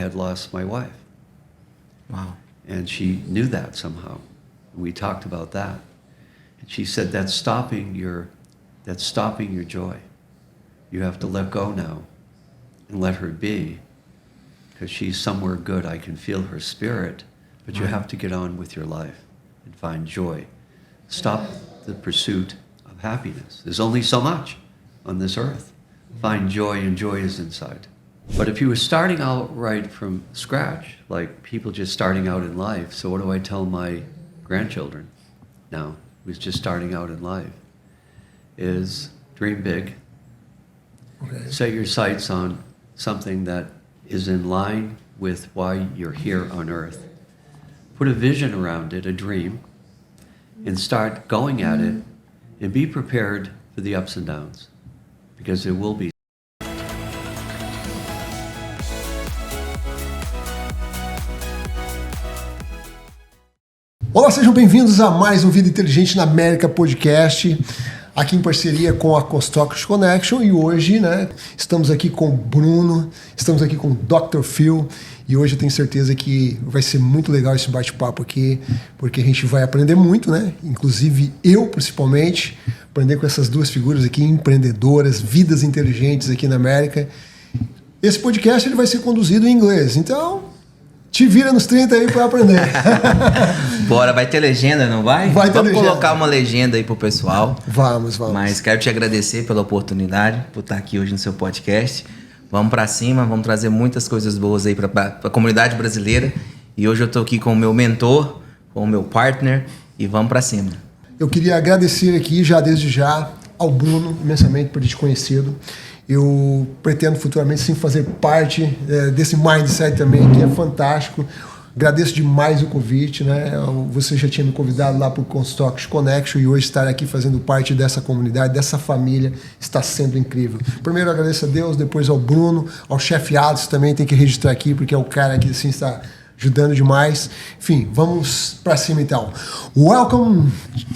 had lost my wife. Wow. And she knew that somehow. We talked about that. And she said, that's stopping your joy. You have to let go now and let her be, because she's somewhere good. I can feel her spirit, but you have to get on with your life and find joy. Stop the pursuit of happiness. There's only so much on this earth. Find joy, and joy is inside. But if you were starting out right from scratch, like people just starting out in life, so what do I tell my grandchildren now, who's just starting out in life, is dream big. Okay. Set your sights on something that is in line with why you're here on earth. Put a vision around it, a dream, and start going at it, and be prepared for the ups and downs, because there will be. Olá, sejam bem-vindos a mais um Vida Inteligente na América podcast, aqui em parceria com a Construction Connection, e hoje, estamos aqui com o Bruno, estamos aqui com o Dr. Phill, e hoje eu tenho certeza que vai ser muito legal esse bate-papo aqui, porque a gente vai aprender muito, inclusive eu, principalmente, aprender com essas duas figuras aqui, empreendedoras, vidas inteligentes aqui na América. Esse podcast ele vai ser conduzido em inglês, então te vira nos 30 aí para aprender. Bora, vai ter legenda, não vai? Vai ter Vamos legenda. Colocar uma legenda aí pro pessoal. Vamos. Mas quero te agradecer pela oportunidade, por estar aqui hoje no seu podcast. Vamos para cima, vamos trazer muitas coisas boas aí para a comunidade brasileira. E hoje eu tô aqui com o meu mentor, com o meu partner, e vamos para cima. Eu queria agradecer aqui, desde já, ao Bruno, imensamente por ter te conhecido. Eu pretendo futuramente sim fazer parte desse mindset também, que é fantástico. Agradeço demais o convite, Você já tinha me convidado lá para o Construction Connection, e hoje estar aqui fazendo parte dessa comunidade, dessa família, está sendo incrível. Primeiro agradeço a Deus, depois ao Bruno, ao chefe Alisson também, tem que registrar aqui, porque é o cara que assim, está ajudando demais. Enfim, vamos para cima então. Welcome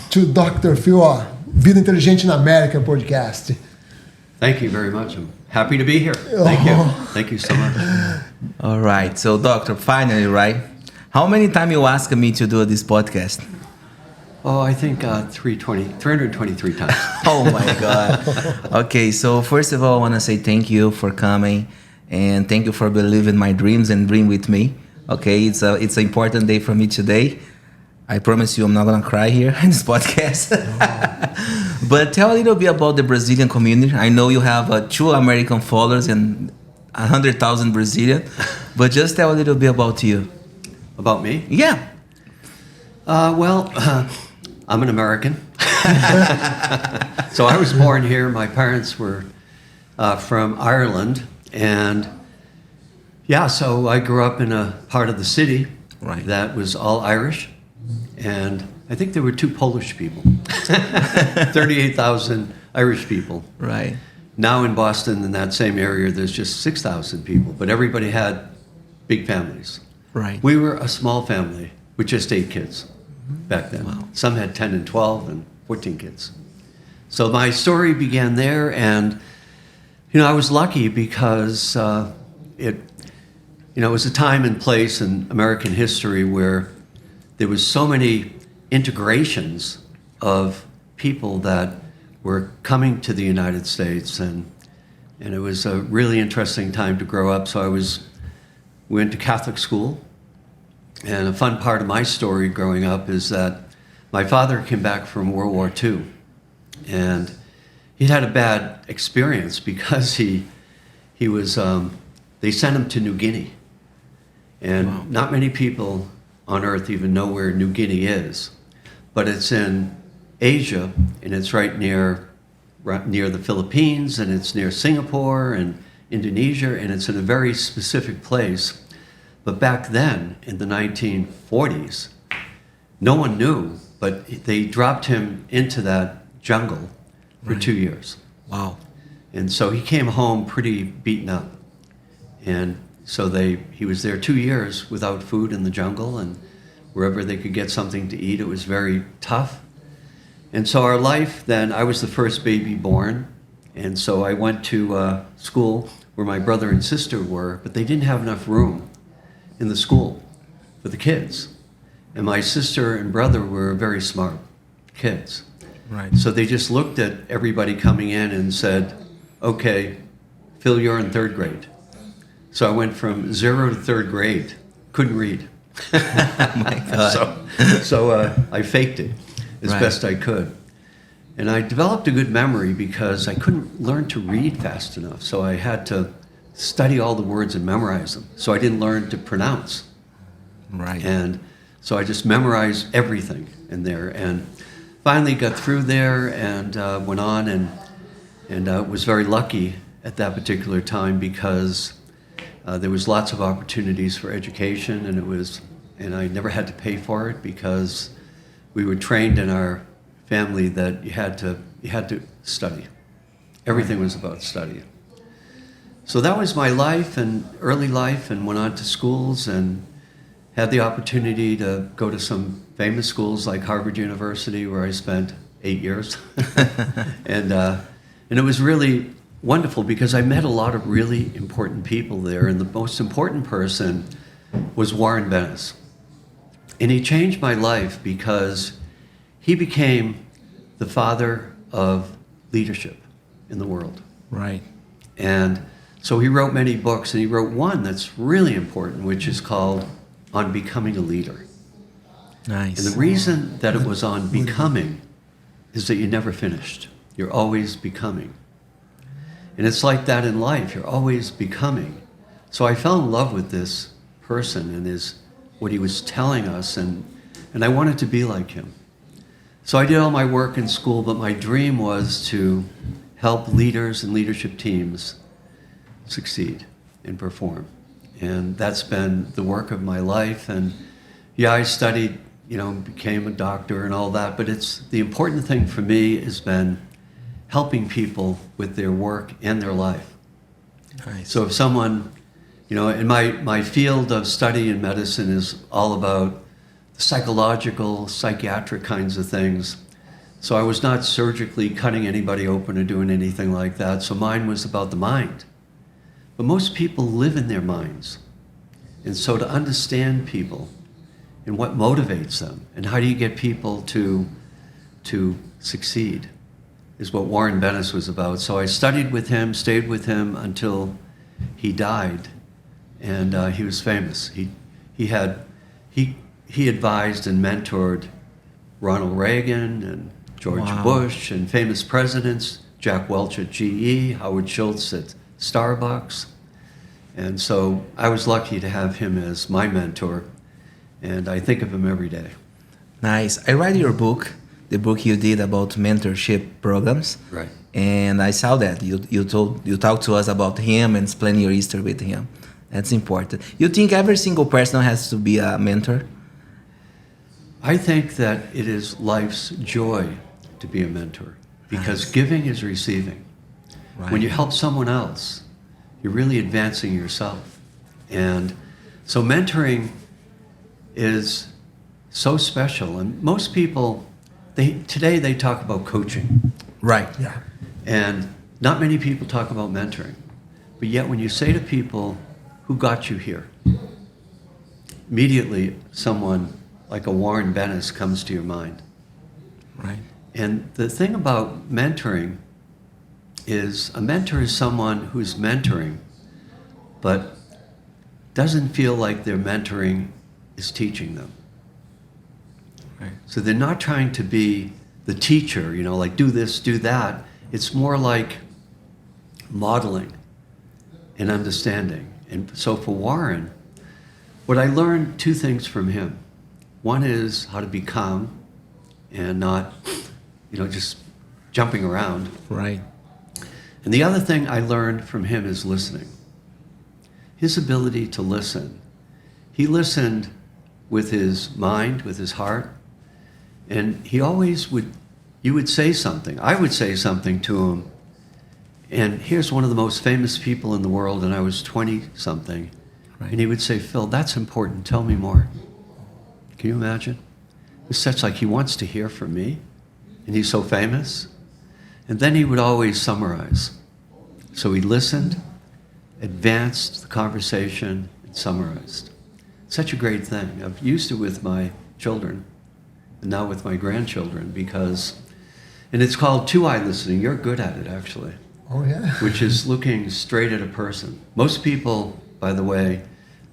to Dr. Phill, Vida Inteligente na América podcast. Thank you very much. I'm happy to be here. Thank you. Thank you so much. All right. So, Doctor, finally, right? How many times you asked me to do this podcast? Oh, I think 323 times. Oh, my God. Okay, so first of all, I want to say thank you for coming, and thank you for believing my dreams and dream with me. Okay, it's an important day for me today. I promise you I'm not going to cry here in this podcast. But tell a little bit about the Brazilian community. I know you have 2 American followers and 100,000 Brazilian, but just tell a little bit about you. About me? Yeah. I'm an American. So I was born here. My parents were from Ireland. And so I grew up in a part of the city that was all Irish. And I think there were 2 Polish people, 38,000 Irish people. Right. Now in Boston, in that same area, there's just 6,000 people, but everybody had big families. Right. We were a small family with just 8 kids back then. Wow. Some had 10 and 12 and 14 kids. So my story began there, and I was lucky because it was a time and place in American history where there was so many integrations of people that were coming to the United States, and it was a really interesting time to grow up. So went to Catholic school, and a fun part of my story growing up is that my father came back from World War II, and he'd had a bad experience because he was they sent him to New Guinea, and not many people on earth even know where New Guinea is, but it's in Asia, and it's right near the Philippines, and it's near Singapore and Indonesia, and it's in a very specific place. But back then, in the 1940s, no one knew, but they dropped him into that jungle for 2 years. Wow. And so he came home pretty beaten up, and so he was there 2 years without food in the jungle, and wherever they could get something to eat, it was very tough. And so our life then, I was the first baby born, and so I went to school where my brother and sister were, but they didn't have enough room in the school for the kids. And my sister and brother were very smart kids. Right. So they just looked at everybody coming in and said, okay, Phill, you're in third grade. So I went from 0 to third grade, couldn't read. Oh my God. So I faked it as Right. best I could. And I developed a good memory because I couldn't learn to read fast enough. So I had to study all the words and memorize them. So I didn't learn to pronounce. Right. And so I just memorized everything in there. And finally got through there and went on and was very lucky at that particular time because there was lots of opportunities for education, and I never had to pay for it because we were trained in our family that you had to study. Everything was about studying. So that was my life and early life, and went on to schools and had the opportunity to go to some famous schools like Harvard University, where I spent 8 years. and it was really wonderful because I met a lot of really important people there, and the most important person was Warren Bennis. And he changed my life because he became the father of leadership in the world. Right. And so he wrote many books, and he wrote one that's really important, which is called On Becoming a Leader. Nice. And the reason that it was on becoming is that you never finished. You're always becoming. And it's like that in life. You're always becoming. So I fell in love with this person and what he was telling us, and I wanted to be like him. So I did all my work in school, but my dream was to help leaders and leadership teams succeed and perform. And that's been the work of my life. And yeah, I studied, became a doctor and all that, but the important thing for me has been helping people with their work and their life. Nice. So if someone, and my field of study in medicine is all about the psychological, psychiatric kinds of things. So I was not surgically cutting anybody open or doing anything like that. So mine was about the mind. But most people live in their minds. And so to understand people and what motivates them and how do you get people to succeed is what Warren Bennis was about. So I studied with him, stayed with him until he died, and he was famous. He advised and mentored Ronald Reagan and George Wow. Bush and famous presidents, Jack Welch at GE, Howard Schultz at Starbucks. And so I was lucky to have him as my mentor, and I think of him every day. Nice. I read your book, the book you did about mentorship programs. Right. And I saw that you talked to us about him and explain your history with him. That's important. You think every single person has to be a mentor? I think that it is life's joy to be a mentor because Nice. giving is receiving. Right. When you help someone else, you're really advancing yourself. And so mentoring is so special. And most people, today they talk about coaching. Right. Yeah. And not many people talk about mentoring. But yet when you say to people, who got you here? Immediately someone like a Warren Bennis comes to your mind. Right. And the thing about mentoring is a mentor is someone who's mentoring, but doesn't feel like their mentoring is teaching them. Right. So they're not trying to be the teacher, like do this, do that. It's more like modeling and understanding. And so for Warren, what I learned 2 things from him. One is how to be calm and not, just jumping around. Right. And the other thing I learned from him is listening. His ability to listen. He listened with his mind, with his heart, and he always you would say something. I would say something to him, and here's one of the most famous people in the world, and I was 20-something, Right. and he would say, Phill, that's important, tell me more. Can you imagine? It's such like he wants to hear from me, and he's so famous. And then he would always summarize. So he listened, advanced the conversation, and summarized. such a great thing. I've used it with my children and now with my grandchildren and it's called two-eye listening. You're good at it, actually. Oh, yeah. Which is looking straight at a person. Most people, by the way,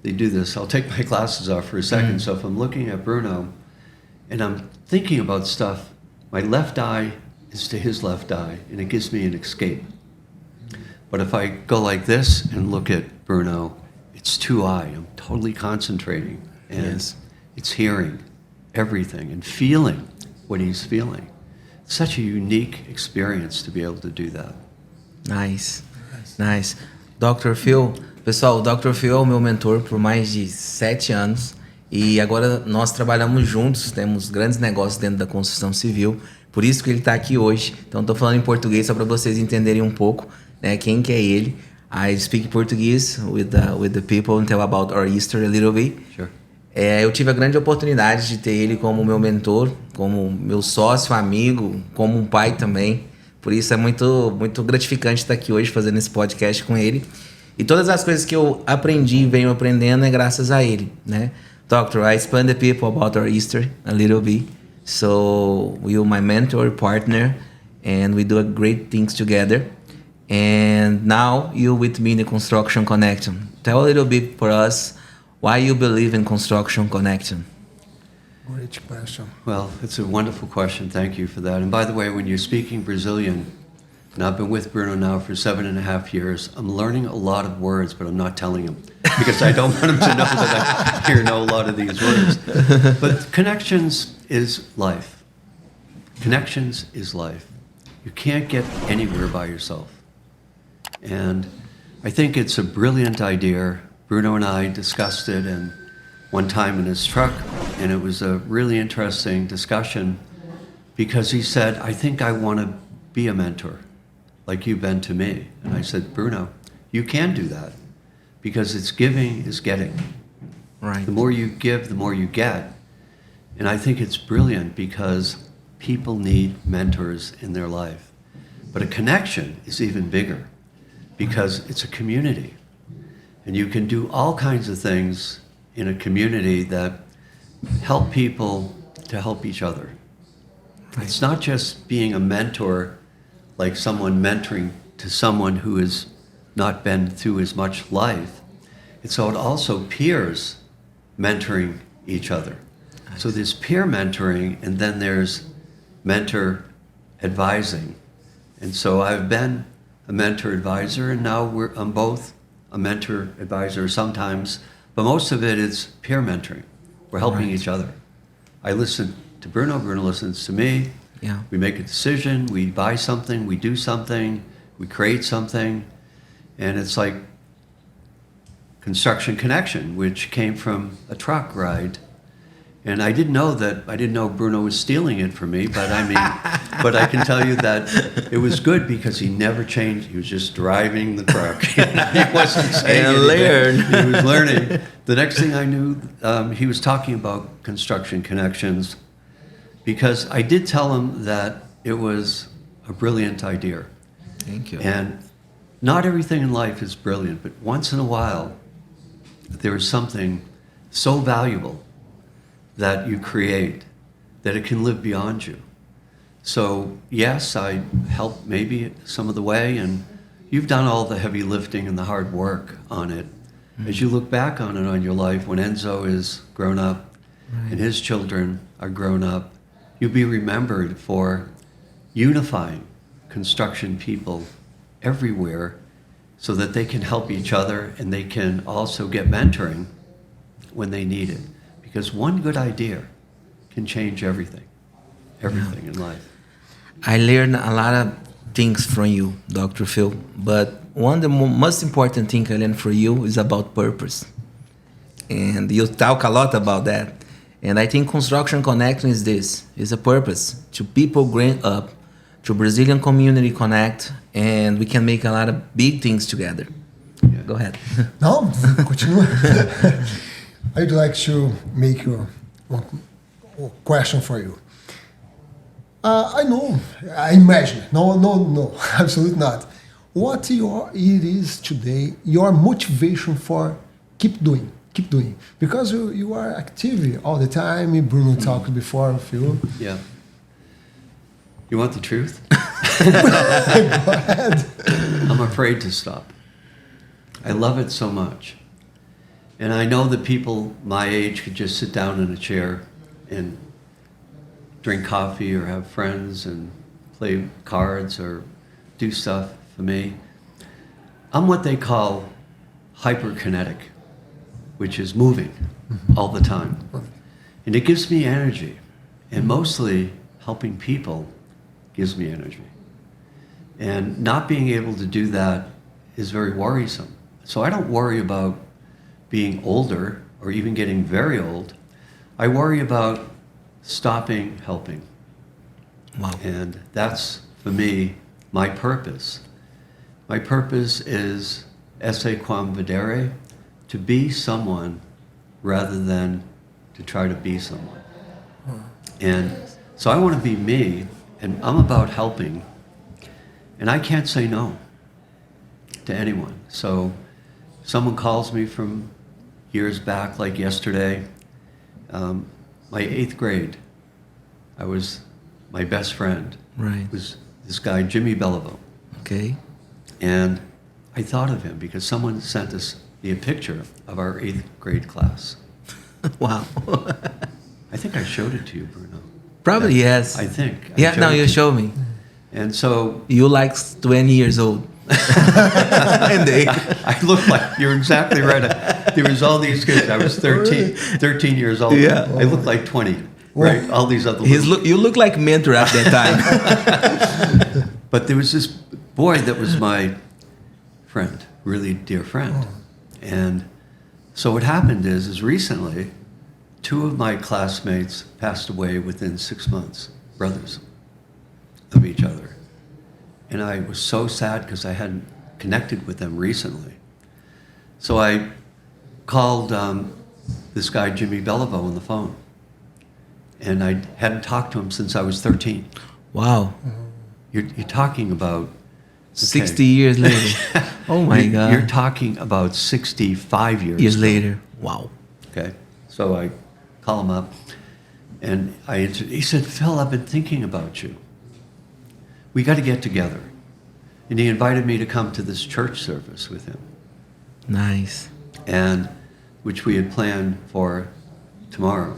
they do this. I'll take my glasses off for a second. So if I'm looking at Bruno and I'm thinking about stuff, my left eye is to his left eye, and it gives me an escape. But if I go like this and look at Bruno, it's two-eye. I'm totally concentrating. And it's hearing everything and feeling what he's feeling. It's such a unique experience to be able to do that. Nice. Dr. Phill, pessoal, o Dr. Phill é o meu mentor por mais de 7 anos e agora nós trabalhamos juntos, temos grandes negócios dentro da construção civil, por isso que ele está aqui hoje. Então estou falando em português só para vocês entenderem um pouco, né, quem que é ele. I speak Portuguese with the people and tell about our history a little bit. Sure. Eu tive a grande oportunidade de ter ele como meu mentor, como meu sócio, amigo, como um pai também. Por isso é muito, muito gratificante estar aqui hoje fazendo esse podcast com ele. E todas as coisas que eu aprendi e venho aprendendo é graças a ele, né? Doctor, I explain the people about our history a little bit. So you're my mentor, partner, and we do great things together. And now you're with me in the Construction Connection. Tell a little bit for us why you believe in Construction Connection. Great question. Well, it's a wonderful question. Thank you for that. And by the way, when you're speaking Brazilian, and I've been with Bruno now for 7.5 years, I'm learning a lot of words, but I'm not telling him because I don't want him to know that I know a lot of these words. But connections is life. Connections is life. You can't get anywhere by yourself. And I think it's a brilliant idea. Bruno and I discussed it and one time in his truck, and it was a really interesting discussion because he said, I think I want to be a mentor like you've been to me. And I said, Bruno, you can do that because it's giving is getting. Right. The more you give, the more you get. And I think it's brilliant because people need mentors in their life. But a connection is even bigger because it's a community. And you can do all kinds of things in a community that help people to help each other. Right. It's not just being a mentor, like someone mentoring to someone who has not been through as much life. It's also peers mentoring each other. Nice. So there's peer mentoring, and then there's mentor advising. And so I've been a mentor advisor, and now I'm both a mentor advisor sometimes, but most of it is peer mentoring. We're helping each other. I listen to Bruno listens to me. Yeah. We make a decision, we buy something, we do something, we create something, and it's like Construction Connection, which came from a truck ride. And I didn't know Bruno was stealing it from me, but but I can tell you that it was good because he never changed. He was just driving the truck. He wasn't saying anything. He was learning. The next thing I knew, he was talking about Construction Connections because I did tell him that it was a brilliant idea. Thank you. And not everything in life is brilliant, but once in a while, there is something so valuable that you create, that it can live beyond you. So yes, I helped maybe some of the way, and you've done all the heavy lifting and the hard work on it. Mm-hmm. As you look back on it on your life, when Enzo is grown up and his children are grown up, you'll be remembered for unifying construction people everywhere so that they can help each other and they can also get mentoring when they need it. Because one good idea can change everything in life. I learned a lot of things from you, Dr. Phill, but one of the most important thing I learned from you is about purpose. And you talk a lot about that. And I think Construction Connection is this, is a purpose to people growing up, to Brazilian community connect, and we can make a lot of big things together. Yeah. Go ahead. No, continue. I'd like to make one question for you. I imagine, no, absolutely not. What it is today, your motivation for keep doing, keep doing. Because you are active all the time. Bruno talked before, Phill. Yeah. You want the truth? Go ahead. I'm afraid to stop. I love it so much. And I know that people my age could just sit down in a chair and drink coffee or have friends and play cards or do stuff. For me, I'm what they call hyperkinetic, which is moving all the time. And it gives me energy. And mostly helping people gives me energy. And not being able to do that is very worrisome. So I don't worry about being older or even getting very old. I worry about stopping helping. Wow. And that's, for me, my purpose. My purpose is esse quam videre, to be someone rather than to try to be someone. And so I want to be me, and I'm about helping, and I can't say no to anyone. So someone calls me from years back, like yesterday, my 8th grade, my best friend Right. was this guy, Jimmy Belleville. Okay. And I thought of him because someone sent us a picture of our 8th grade class. Wow. I think I showed it to you, Bruno. Probably yes. I think. Yeah, now it you to show me. And so You like 20 years old. And they, I look like, you're exactly right. There was all these kids. I was 13 years old. Yeah. I looked like 20, right? All these other you look like mentor at that time. But there was this boy that was my friend, really dear friend. And so what happened is recently, 2 of my classmates passed away within 6 months, brothers of each other. And I was so sad because I hadn't connected with them recently. So I called this guy, Jimmy Belleville, on the phone. And I hadn't talked to him since I was 13. Wow. You're talking about... 60 years later. Oh my God. You're talking about 65 years later. Wow. Okay. So I call him up, and he said, Phill, I've been thinking about you. We got to get together. And he invited me to come to this church service with him, Nice. and which we had planned for tomorrow.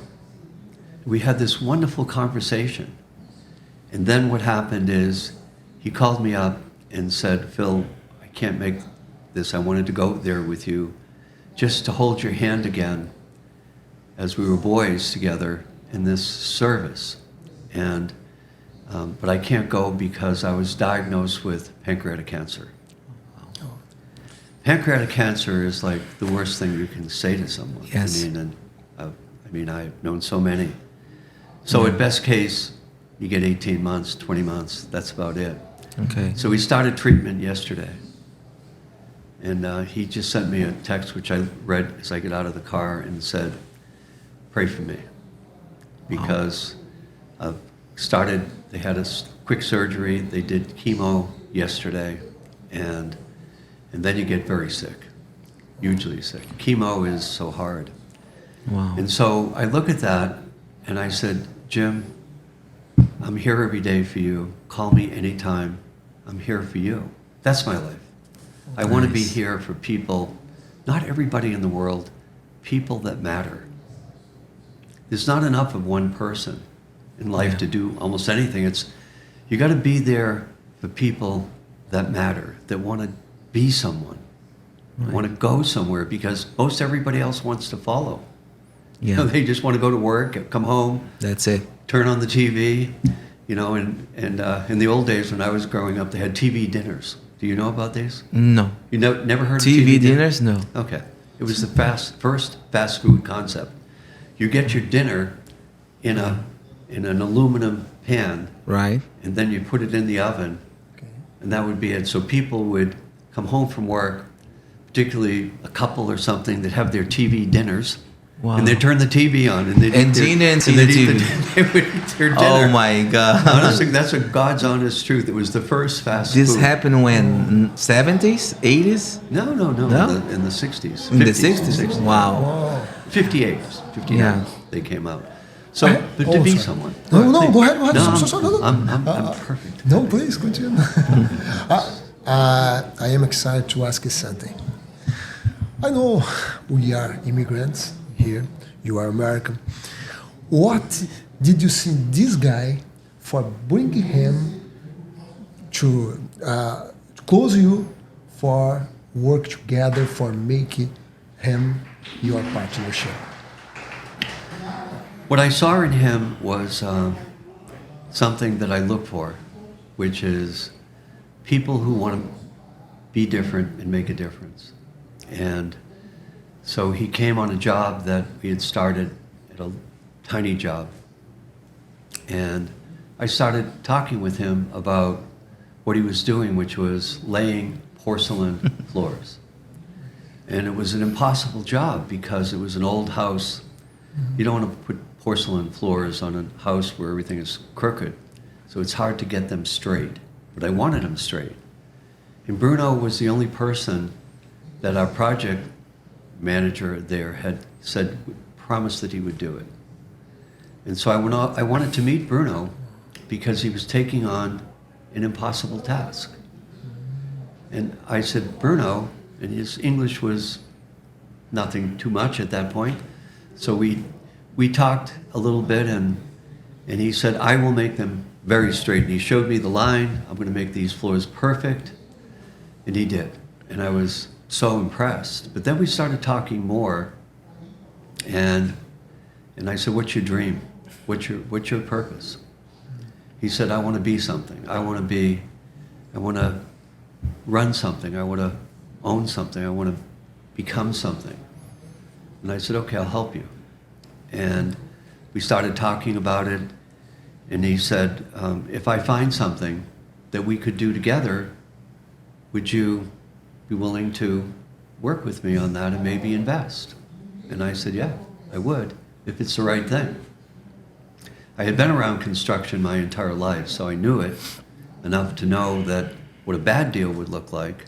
We had this wonderful conversation. And then what happened is he called me up and said, Phill, I can't make this. I wanted to go there with you just to hold your hand again as we were boys together in this service. And but I can't go because I was diagnosed with pancreatic cancer. Pancreatic cancer is like the worst thing you can say to someone. Yes. I mean, I've known so many. So at best case, you get 18 months, 20 months. That's about it. Okay. So we started treatment yesterday. And he just sent me a text, which I read as I get out of the car, and said, pray for me. Because I've started, they had a quick surgery. They did chemo yesterday. And then you get very sick, hugely sick. Chemo is so hard. Wow. And so I look at that, and I said, Jim, I'm here every day for you. Call me anytime. I'm here for you. That's my life. I want to be Nice. here for people, not everybody in the world, people that matter. There's not enough of one person in life to do almost anything. You got to be there for people that matter, that want to be someone, want to go somewhere, because most everybody else wants to follow. Yeah. You know, they just want to go to work, come home, That's it. turn on the TV, and in the old days when I was growing up, they had TV dinners. Do you know about these? No. You never heard of TV TV dinners? No. Okay. It was the first fast food concept. You get your dinner in an aluminum pan, Right. and then you put it in the oven, and that would be it. So people would come home from work, particularly a couple or something that have their TV dinners, Wow. And they turn the TV on, and they'd And eat their- dinner and see they'd the eat TV. They would eat their dinner. Oh my God. Honestly, that's a God's honest truth. It was the first fast This food. happened when? 70s? 80s? No. No? In the 60s. In the 50s, 60s? Wow. Wow. 58. 59. Yeah. They came out. So, but to be sorry. someone. No, go ahead. No, So, no. I'm perfect. No, please continue. I am excited to ask you something. I know we are immigrants here. You are American. What did you see this guy for bringing him to close you for work together for making him your partnership? What I saw in him was something that I look for, which is people who want to be different and make a difference. And so he came on a job that we had started at a tiny job. And I started talking with him about what he was doing, which was laying porcelain floors. And it was an impossible job because it was an old house. You don't want to put porcelain floors on a house where everything is crooked. So it's hard to get them straight. But I wanted them straight. And Bruno was the only person that our project manager there had said, promised that he would do it. And so I wanted to meet Bruno because he was taking on an impossible task. And I said, Bruno, and his English was nothing too much at that point. So we talked a little bit, and he said, I will make them very straight. And he showed me the line. I'm going to make these floors perfect. And he did. And I was so impressed. But then we started talking more, and I said, what's your dream? What's your purpose? He said, I want to be something. I want to run something. I want to own something. I want to become something. And I said, okay, I'll help you. And we started talking about it, and he said, if I find something that we could do together, would you be willing to work with me on that and maybe invest? And I said, yeah, I would, if it's the right thing. I had been around construction my entire life, so I knew it enough to know that what a bad deal would look like.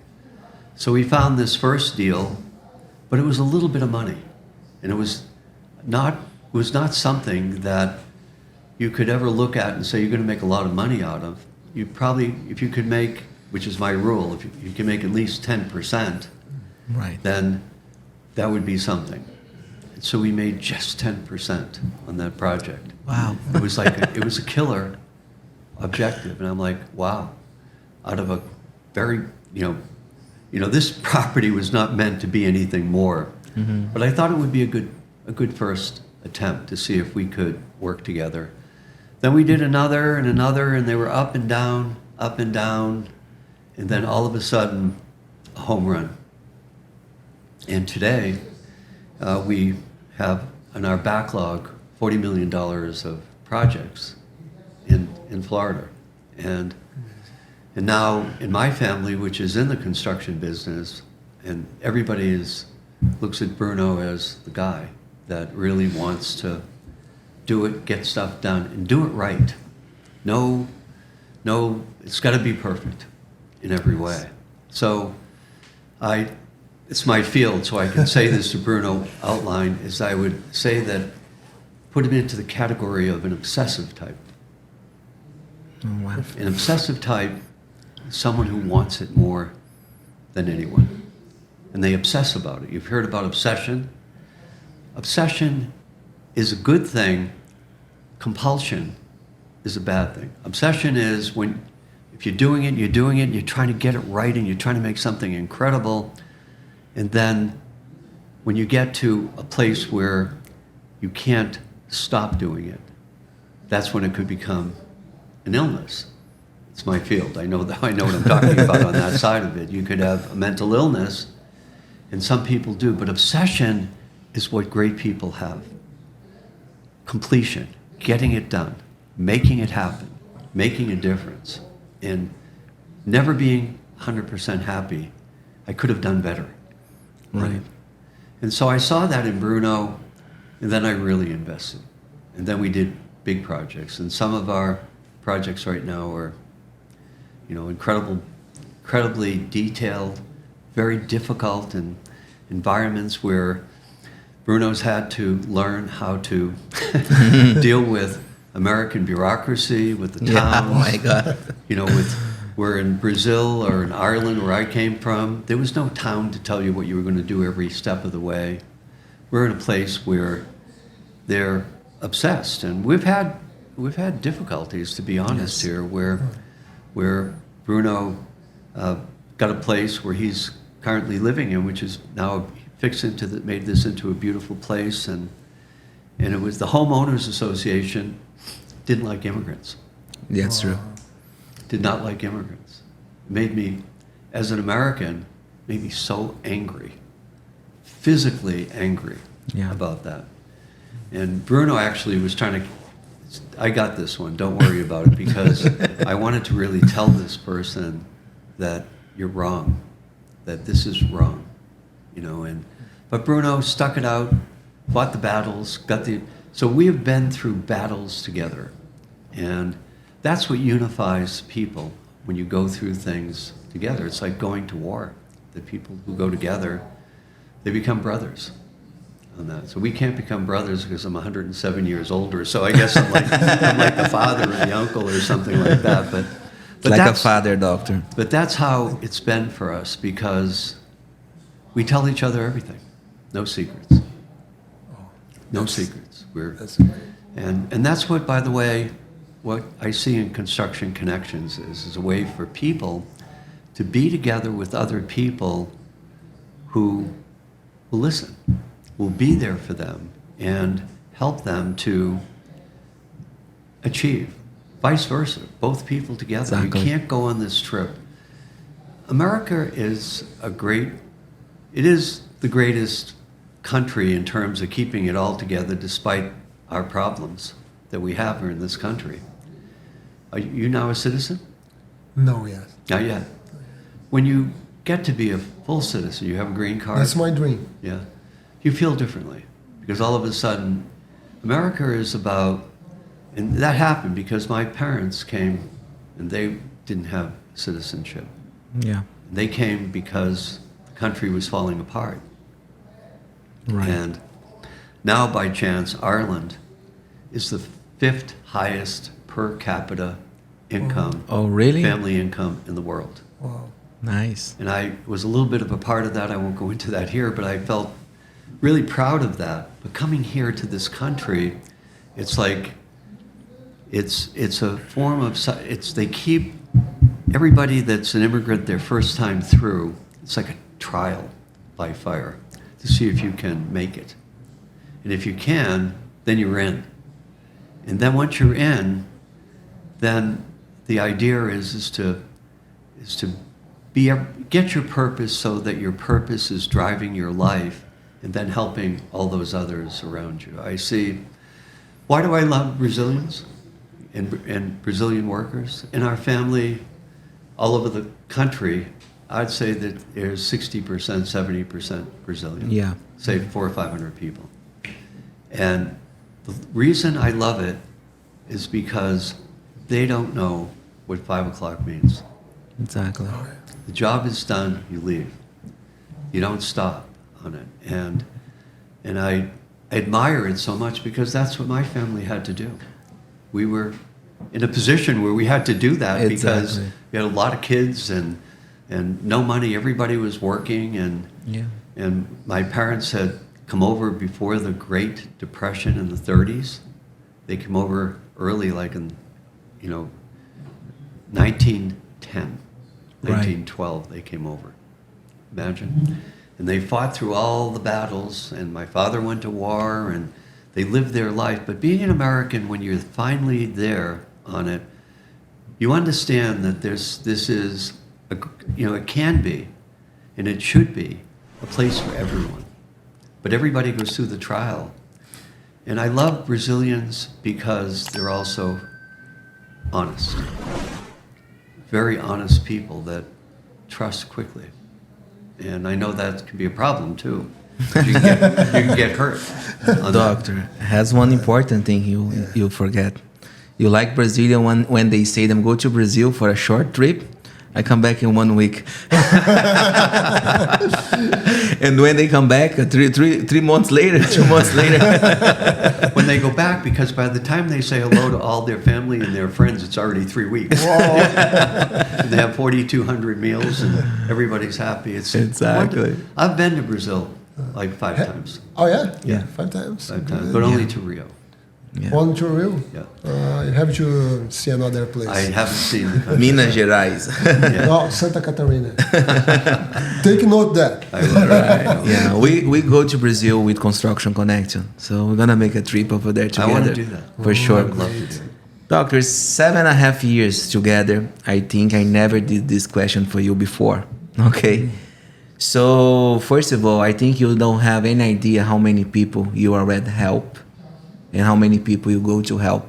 So we found this first deal, but it was a little bit of money. And it was not something that you could ever look at and say you're going to make a lot of money out of. You probably, if you could make, which is my rule, if you can make at least 10%, Right. then that would be something. And so we made just 10% on that project. Wow. It was like it was a killer objective, and I'm like, wow, out of a very, this property was not meant to be anything more, but I thought it would be a good first attempt to see if we could work together. Then we did another, and they were up and down, and then all of a sudden, a home run. And today, we have in our backlog $40 million of projects in Florida. And now in my family, which is in the construction business, and everybody looks at Bruno as the guy that really wants to do it, get stuff done, and do it right. No, it's got to be perfect in every way. So it's my field, so I can say this to Bruno outline, is I would say that put him into the category of an obsessive type. Oh, wow. An obsessive type is someone who wants it more than anyone. And they obsess about it. You've heard about obsession. Obsession is a good thing. Compulsion is a bad thing. Obsession is if you're doing it, you're trying to get it right, and you're trying to make something incredible. And then when you get to a place where you can't stop doing it, that's when it could become an illness. It's my field. I know what I'm talking about on that side of it. You could have a mental illness, and some people do, but obsession is what great people have. Completion, getting it done, making it happen, making a difference, and never being 100% happy. I could have done better. Right. And so I saw that in Bruno, And then I really invested. And then we did big projects. And some of our projects right now are, incredibly detailed, very difficult in environments where Bruno's had to learn how to deal with American bureaucracy, with the towns. Oh my God. We're in Brazil or in Ireland where I came from. There was no town to tell you what you were going to do every step of the way. We're in a place where they're obsessed, and we've had difficulties, to be honest, here, where Bruno got a place where he's currently living in, which is now made this into a beautiful place, and it was the homeowners association didn't like immigrants. That's true. Did not like immigrants. Made me, as an American, made me so angry, physically angry about that. And Bruno actually was trying to, I got this one, don't worry about it, because I wanted to really tell this person that you're wrong, that this is wrong, but Bruno stuck it out, fought the battles, so we have been through battles together. And that's what unifies people when you go through things together. It's like going to war. The people who go together, they become brothers on that. So we can't become brothers because I'm 107 years older. So I guess I'm like the father or the uncle or something like that. But like a father, doctor. But that's how it's been for us, because we tell each other everything. No secrets. No secrets. And that's what, by the way, what I see in Construction Connections is a way for people to be together with other people who will listen, will be there for them, and help them to achieve. Vice versa, both people together. Exactly. You can't go on this trip. America is it is the greatest country in terms of keeping it all together despite our problems that we have here in this country. Are you now a citizen? No, yes. Not yet. When you get to be a full citizen, you have a green card. That's my dream. Yeah. You feel differently, because all of a sudden, America is about, and that happened because my parents came and they didn't have citizenship. Yeah. They came because the country was falling apart. Right. And now, by chance, Ireland is the 5th highest per capita income, Oh, really? family income in the world. Wow. Nice. And I was a little bit of a part of that. I won't go into that here, but I felt really proud of that. But coming here to this country, it's like, it's a form of, they keep everybody that's an immigrant their first time through, it's like a trial by fire to see if you can make it. And if you can, then you're in. And then once you're in, then the idea is to get your purpose, so that your purpose is driving your life and then helping all those others around you. I see, why do I love Brazilians and Brazilian workers? In our family, all over the country, I'd say that there's 60%, 70% Brazilian. Yeah. Say 400 or 500 people. And the reason I love it is because they don't know what 5 o'clock means. Exactly. The job is done, you leave. You don't stop on it. And I admire it so much, because that's what my family had to do. We were in a position where we had to do that because Exactly. we had a lot of kids and no money. Everybody was working, and my parents had come over before the Great Depression in the 30s. They came over early, like in 1910, 1912, they came over. Imagine. And they fought through all the battles, and my father went to war, and they lived their life. But being an American, when you're finally there on it, you understand that this is, it can be, and it should be, a place for everyone. But everybody goes through the trial. And I love Brazilians because they're also honest. Very honest people that trust quickly. And I know that can be a problem too. You can get hurt. Doctor, has one important thing you forget. You like Brazilian when they say them go to Brazil for a short trip, I come back in 1 week. And when they come back, 3 months later, 2 months later. When they go back, because by the time they say hello to all their family and their friends, it's already 3 weeks. They have 4,200 meals and everybody's happy. It's Exactly. I've been to Brazil like 5 times. Oh, yeah? Yeah. 5 times? 5 times, but only to Rio. Yeah. One to Rio? Yeah. You have to see another place. I haven't seen the country. Minas Gerais. Yeah. No, Santa Catarina. Take note that. Right. Yeah, we go to Brazil with Construction Connection, so we're gonna make a trip over there together. I want to do that. For sure. I would love to do it. Doctor, 7.5 years together. I think I never did this question for you before. Okay. So first of all, I think you don't have any idea how many people you already help, and how many people you go to help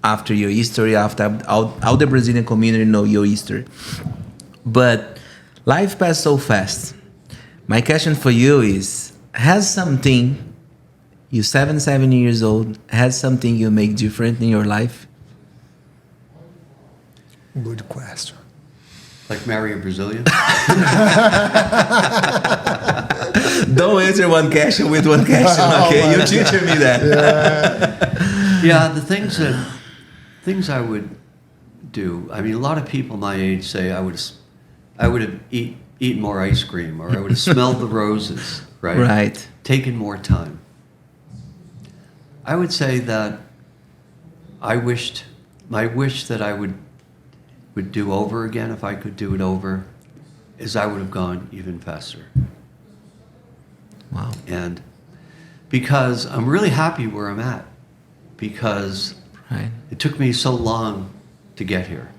after your history, after all the Brazilian community know your history. But life passed so fast. My question for you is, has something, you're 7 years old, has something you make different in your life? Good question. Like marry a Brazilian? Don't answer one question with one question, okay? You're teaching me that. Yeah, the things I would do. I mean, a lot of people my age say I would have eaten more ice cream, or I would have smelled the roses, right? Right. Taken more time. I would say that my wish that I would do over again, if I could do it over, is I would have gone even faster. Wow. And because I'm really happy where I'm at, because it took me so long to get here.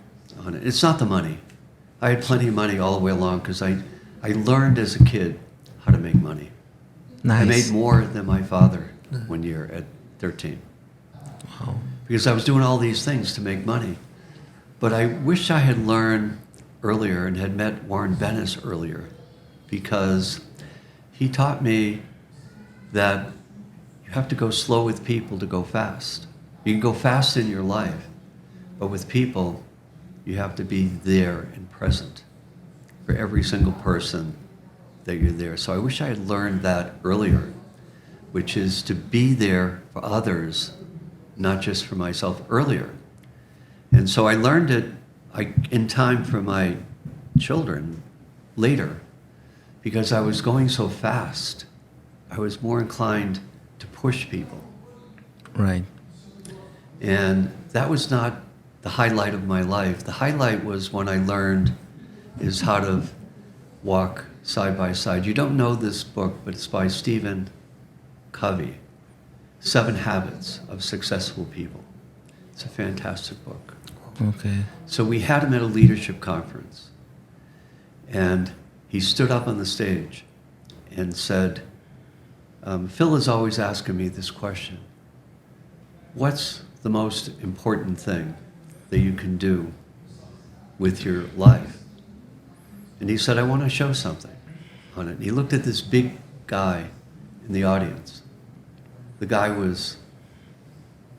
It's not the money. I had plenty of money all the way along because I learned as a kid how to make money. Nice. I made more than my father 1 year at 13. Wow. Because I was doing all these things to make money. But I wish I had learned earlier and had met Warren Bennis earlier, because he taught me that you have to go slow with people to go fast. You can go fast in your life, but with people, you have to be there and present for every single person that you're there. So I wish I had learned that earlier, which is to be there for others, not just for myself, earlier. And so I learned it in time for my children later, because I was going so fast. I was more inclined to push people. Right. And that was not the highlight of my life. The highlight was when I learned is how to walk side by side. You don't know this book, but it's by Stephen Covey, 7 Habits of Successful People. It's a fantastic book. Okay. So we had him at a leadership conference, and he stood up on the stage and said, Phill is always asking me this question: what's the most important thing that you can do with your life? And he said, I want to show something on it. And he looked at this big guy in the audience. The guy was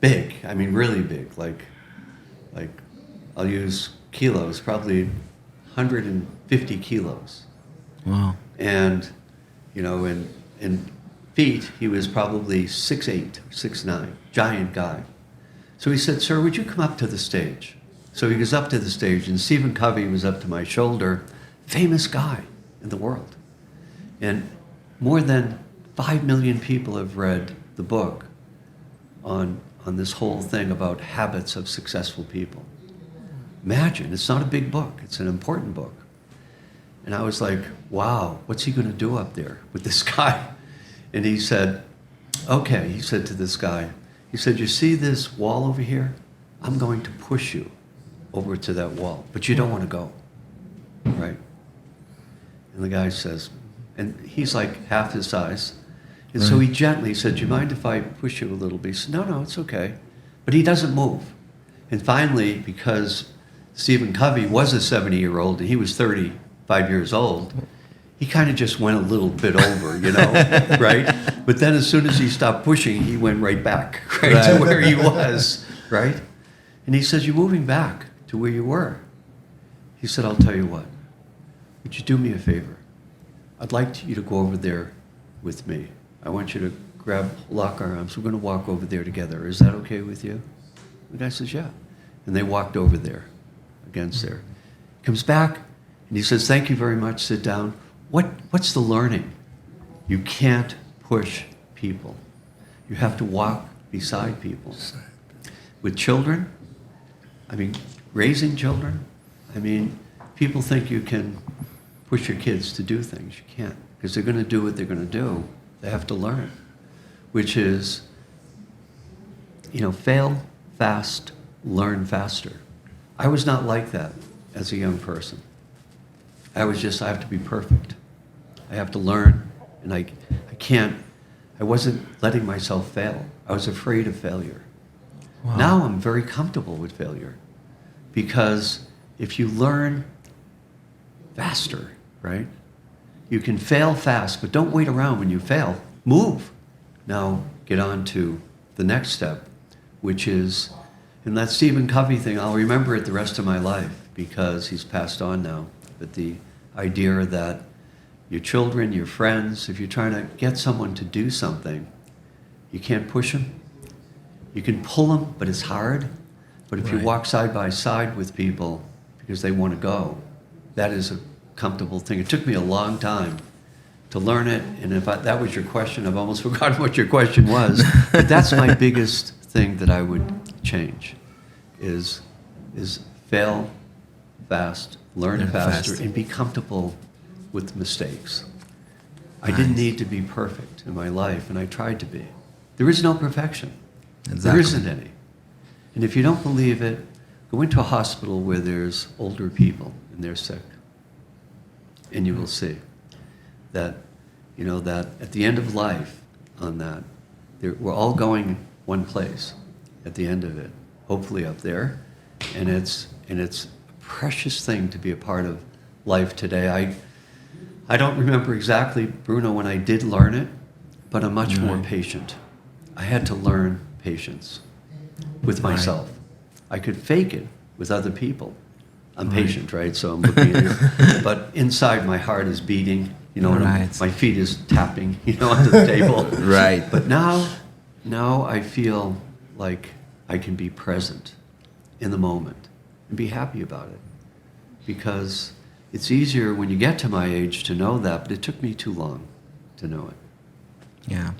big, I mean really big, like I'll use kilos, probably 150 kilos. Wow. And, you know, in feet, he was probably 6'8", 6'9", giant guy. So he said, sir, would you come up to the stage? So he goes up to the stage, and Stephen Covey was up to my shoulder, famous guy in the world. And more than 5 million people have read the book on this whole thing about habits of successful people. Imagine, it's not a big book, it's an important book. And I was like, wow, what's he going to do up there with this guy? And he said, okay, he said to this guy, he said, you see this wall over here? I'm going to push you over to that wall, but you don't want to go, right? And the guy says, and he's like half his size. And so he gently said, do you mind if I push you a little bit? He said, no, it's okay. But he doesn't move. And finally, because Stephen Covey was a 70-year-old and he was 35 years old, he kind of just went a little bit over, you know, right? But then as soon as he stopped pushing, he went right back, right, to where he was, right? And he says, you're moving back to where you were. He said, I'll tell you what, would you do me a favor? I'd like you to go over there with me. I want you to lock our arms. We're going to walk over there together. Is that okay with you? The guy says, yeah. And they walked over there, against there. Comes back, and he says, thank you very much, sit down. What's the learning? You can't push people. You have to walk beside people. With children, I mean, raising children, I mean, people think you can push your kids to do things. You can't, because they're going to do what they're going to do. They have to learn, which is, you know, fail fast, learn faster. I was not like that as a young person. I have to be perfect. I have to learn, and I wasn't letting myself fail. I was afraid of failure. Wow. Now I'm very comfortable with failure, because if you learn faster, right? You can fail fast, but don't wait around when you fail. Move. Now get on to the next step, which is, and that Stephen Covey thing, I'll remember it the rest of my life, because he's passed on now. But the idea that your children, your friends, if you're trying to get someone to do something, you can't push them. You can pull them, but it's hard. But if you walk side by side with people because they want to go, that is a comfortable thing. It took me a long time to learn it, and if that was your question, I've almost forgotten what your question was. But that's my biggest thing that I would change, is fail fast, learn faster, and be comfortable with mistakes. I didn't need to be perfect in my life, and I tried to be. There is no perfection. Exactly. There isn't any. And if you don't believe it, go into a hospital where there's older people and they're sick, and you will see that, you know, that at the end of life, on that, we're all going one place at the end of it, hopefully up there, and it's a precious thing to be a part of life today. I don't remember exactly, Bruno, when I did learn it, but I'm much more patient. I had to learn patience with myself. I could fake it with other people. I'm patient, right? So I'm looking at it. But inside my heart is beating, you know, and my feet is tapping, you know, onto the table. Right. But now I feel like I can be present in the moment and be happy about it. Because it's easier when you get to my age to know that, but it took me too long to know it. Yeah.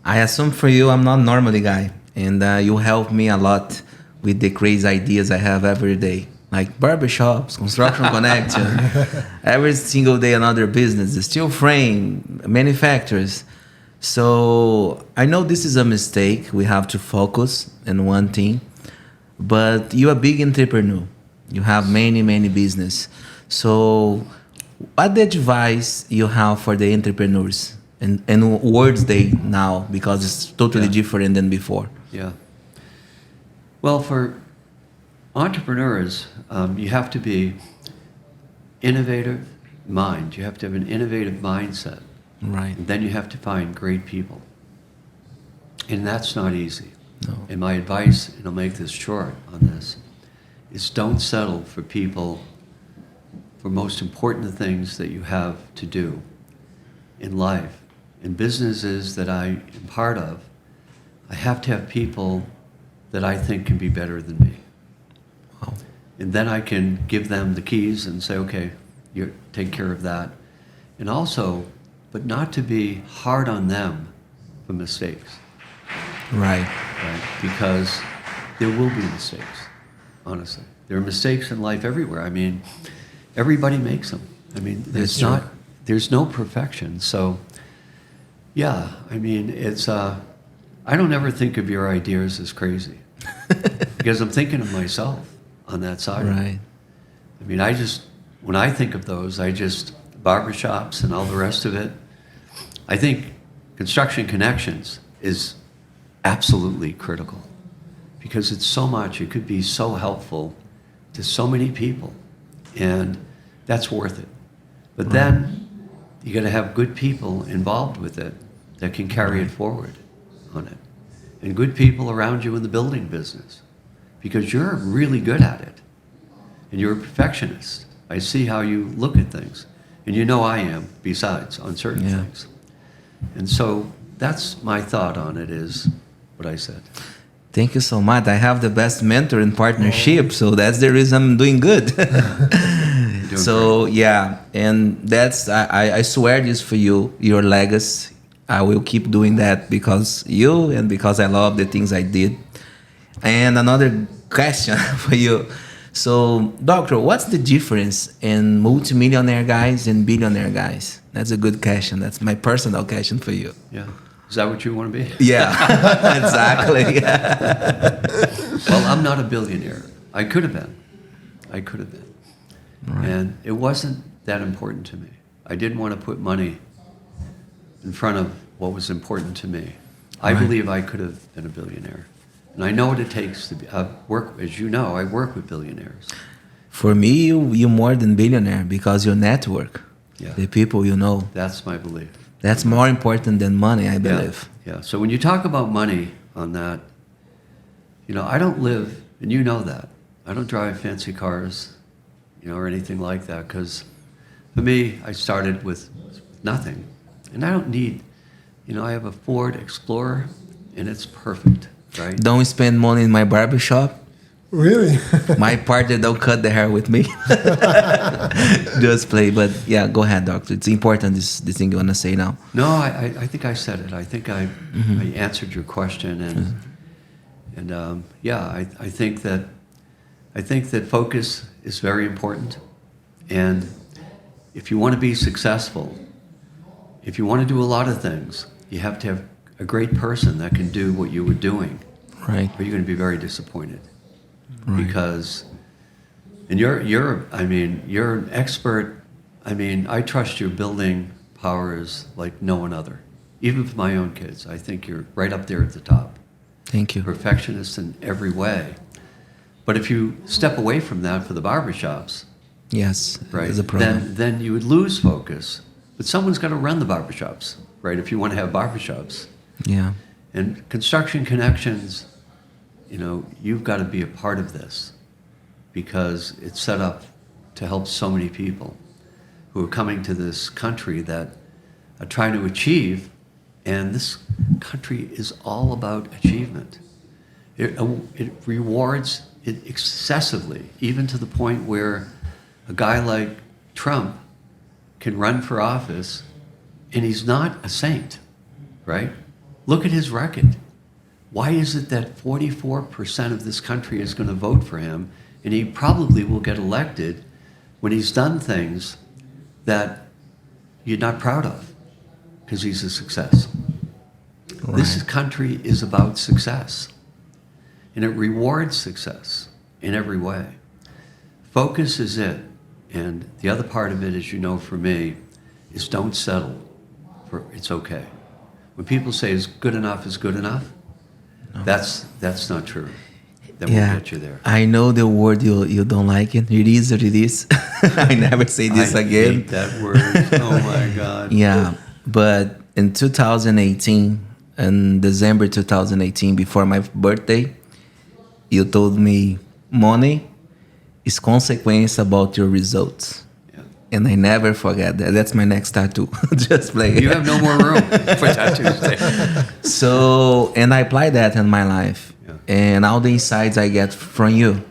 I assume for you, I'm not normally guy, and you help me a lot with the crazy ideas I have every day, like barbershops, construction connection, every single day another business, the steel frame, manufacturers. So I know this is a mistake. We have to focus on one thing, but you're a big entrepreneur. You have many business. So what advice you have for the entrepreneurs and words they now, because it's totally different than before? Yeah. Well, for entrepreneurs, you have to be innovative mind. You have to have an innovative mindset. Right. And then you have to find great people. And that's not easy. No. And my advice, and I'll make this short on this, is don't settle for people, for most important things that you have to do in life. In businesses that I am part of, I have to have people that I think can be better than me. Wow. And then I can give them the keys and say, okay, you take care of that. And also, but not to be hard on them for mistakes. Right. Because there will be mistakes, honestly. There are mistakes in life everywhere. I mean, everybody makes them. I mean, there's no perfection. So, yeah, I mean, it's, I don't ever think of your ideas as crazy because I'm thinking of myself on that side. Right. I mean, when I think of those, barbershops and all the rest of it, I think construction connections is absolutely critical because it's so much, it could be so helpful to so many people, and that's worth it. But then you got to have good people involved with it that can carry it forward on it. And good people around you in the building business, because you're really good at it. And you're a perfectionist. I see how you look at things. And you know I am, besides, on certain things. And so that's my thought on it, is what I said. Thank you so much. I have the best mentor in partnership, so that's the reason I'm doing good. So great. Yeah, and that's I swear this for you, your legacy. I will keep doing that because you and because I love the things I did. And another question for you. So, doctor, what's the difference in multimillionaire guys and billionaire guys? That's a good question. That's my personal question for you. Yeah. Is that what you want to be? Yeah, exactly. Well, I'm not a billionaire. I could have been. Right. And it wasn't that important to me. I didn't want to put money in front of what was important to me. I believe I could have been a billionaire. And I know what it takes to be, work, as you know, I work with billionaires. For me, you're more than billionaire because your network, the people you know. That's my belief. That's more important than money, I believe. Yeah. So when you talk about money on that, I don't live, and you know that. I don't drive fancy cars, or anything like that, because for me, I started with nothing. And I don't need, I have a Ford Explorer, and it's perfect, right? Don't spend money in my barbershop. Really? My partner don't cut the hair with me. Just play. But yeah, go ahead, doctor. It's important, this thing you want to say now. No, I think I said it. I think I answered your question. And I think that focus is very important. And if you want to be successful, if you want to do a lot of things, you have to have a great person that can do what you were doing. Right. Or you're going to be very disappointed. Right. Because, and you're an expert. I trust your building powers like no one other. Even for my own kids, I think you're right up there at the top. Thank you. Perfectionist in every way. But if you step away from that for the barbershops, yes, right, there's a problem. Then you would lose focus. But someone's got to run the barbershops, right? If you want to have barbershops. Yeah. And Construction Connections, you've got to be a part of this because it's set up to help so many people who are coming to this country that are trying to achieve, and this country is all about achievement. It rewards it excessively, even to the point where a guy like Trump can run for office and he's not a saint, right? Look at his record. Why is it that 44% of this country is going to vote for him, and he probably will get elected when he's done things that you're not proud of because he's a success? Right. This country is about success, and it rewards success in every way. Focus is it, and the other part of it, as you know, for me, is don't settle for it's okay. When people say is good enough, no. That's not true. That won't get you there. I know the word you don't like it. It is what it is. I never say this again. I hate that word. Oh my God. Yeah, but in 2018, in December 2018, before my birthday, you told me money is consequence about your results. And I never forget that. That's my next tattoo. Just play. You have no more room for tattoos there. So, and I apply that in my life. Yeah. And all the insights I get from you.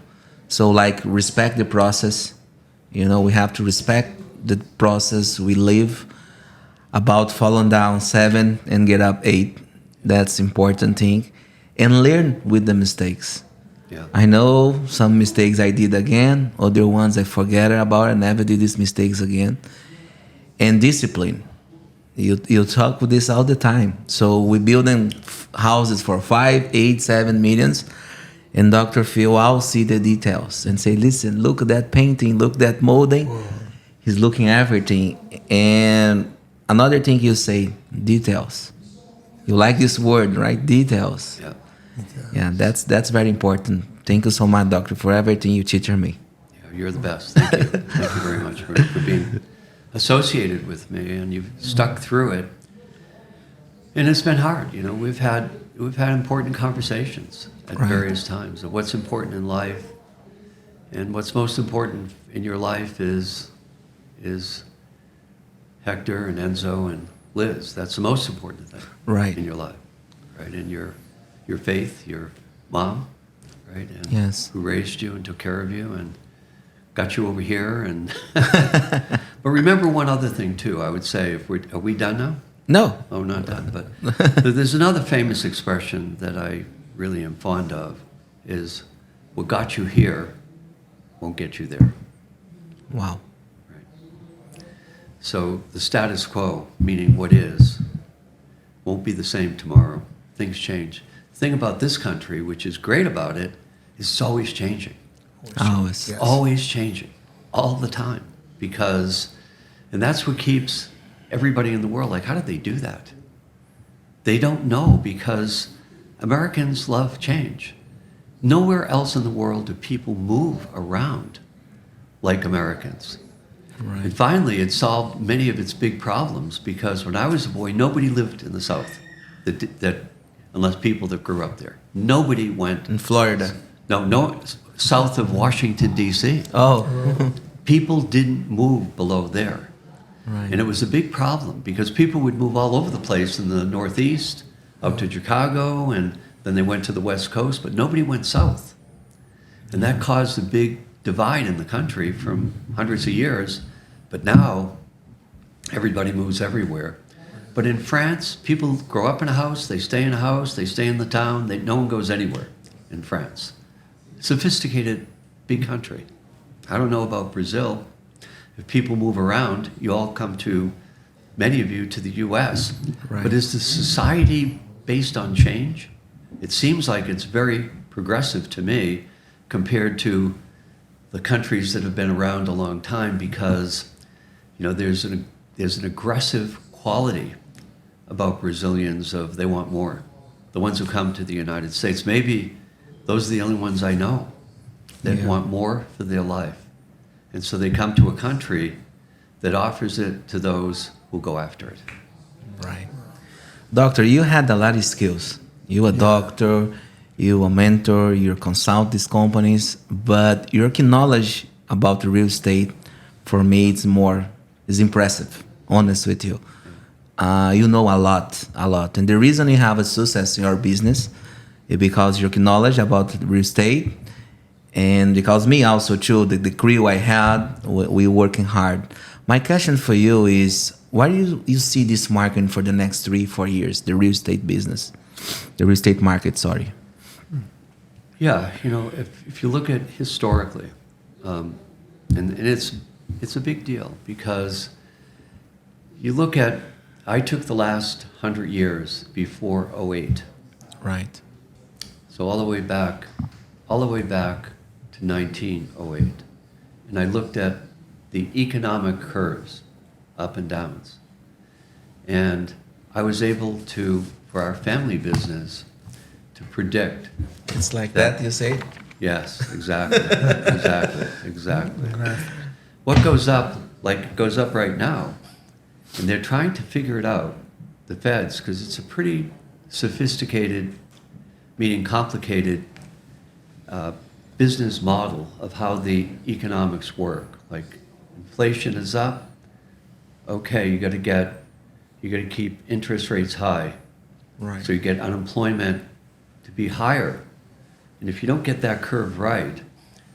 So, like, respect the process. We have to respect the process we live. About falling down 7 and get up 8. That's important thing. And learn with the mistakes. Yeah. I know some mistakes I did again, other ones I forget about. I never did these mistakes again. And discipline. You talk with this all the time. So we're building houses for 5, 8, 7 millions. And Dr. Phill, I'll see the details and say, listen, look at that painting, look at that molding. Whoa. He's looking at everything. And another thing you say, details. You like this word, right? Details. Yeah. Yeah, that's very important. Thank you so much, doctor, for everything you teach me. Yeah, you're the best. Thank you. Thank you very much for being associated with me, and you've stuck through it. And it's been hard. You know, we've had important conversations at various times of what's important in life, and what's most important in your life is Hector and Enzo and Liz. That's the most important thing in your life, right? And your faith, your mom, right? And who raised you and took care of you and got you over here. And but remember one other thing too. I would say, are we done now? No. Oh, not done. But there's another famous expression that I really am fond of: is what got you here won't get you there. Wow. So the status quo, meaning what is, won't be the same tomorrow. Things change. The thing about this country, which is great about it, is it's always changing. Always. Always changing. All the time. And that's what keeps everybody in the world like, how did they do that? They don't know, because Americans love change. Nowhere else in the world do people move around like Americans. Right. And finally, it solved many of its big problems, because when I was a boy, nobody lived in the South, that unless people that grew up there. Nobody went... In Florida. No, south of Washington, D.C. Oh. People didn't move below there. Right. And it was a big problem, because people would move all over the place in the Northeast, up to Chicago, and then they went to the West Coast, but nobody went south. And that caused a big divide in the country from hundreds of years. But now, everybody moves everywhere. But in France, people grow up in a house, they stay in a house, they stay in the town, no one goes anywhere in France. Sophisticated, big country. I don't know about Brazil. If people move around, you all come to, many of you, to the U.S. Right. But is the society based on change? It seems like it's very progressive to me compared to the countries that have been around a long time, because there's an aggressive quality about Brazilians of they want more. The ones who come to the United States, maybe those are the only ones I know that want more for their life. And so they come to a country that offers it to those who go after it. Right. Doctor, you had a lot of skills. You a doctor, you a mentor, you consult these companies, but your knowledge about the real estate, for me, is impressive, honest with you. You know a lot. And the reason you have a success in your business is because your knowledge about real estate, and because me also too, the crew I had, we working hard. My question for you is, why do you see this market for the next 3-4 years, the real estate business, the real estate market, sorry? Yeah, if you look at historically, and it's a big deal, because you look at, I took the last 100 years before '08. Right. So all the way back to 1908. And I looked at the economic curves, up and downs. And I was able to, for our family business, to predict. It's like that, you say? Yes, exactly. Exactly. What goes up, like it goes up right now, and they're trying to figure it out, the feds, because it's a pretty sophisticated, meaning complicated, business model of how the economics work. Like, inflation is up, okay, you got to keep interest rates high. Right. So you get unemployment to be higher. And if you don't get that curve right,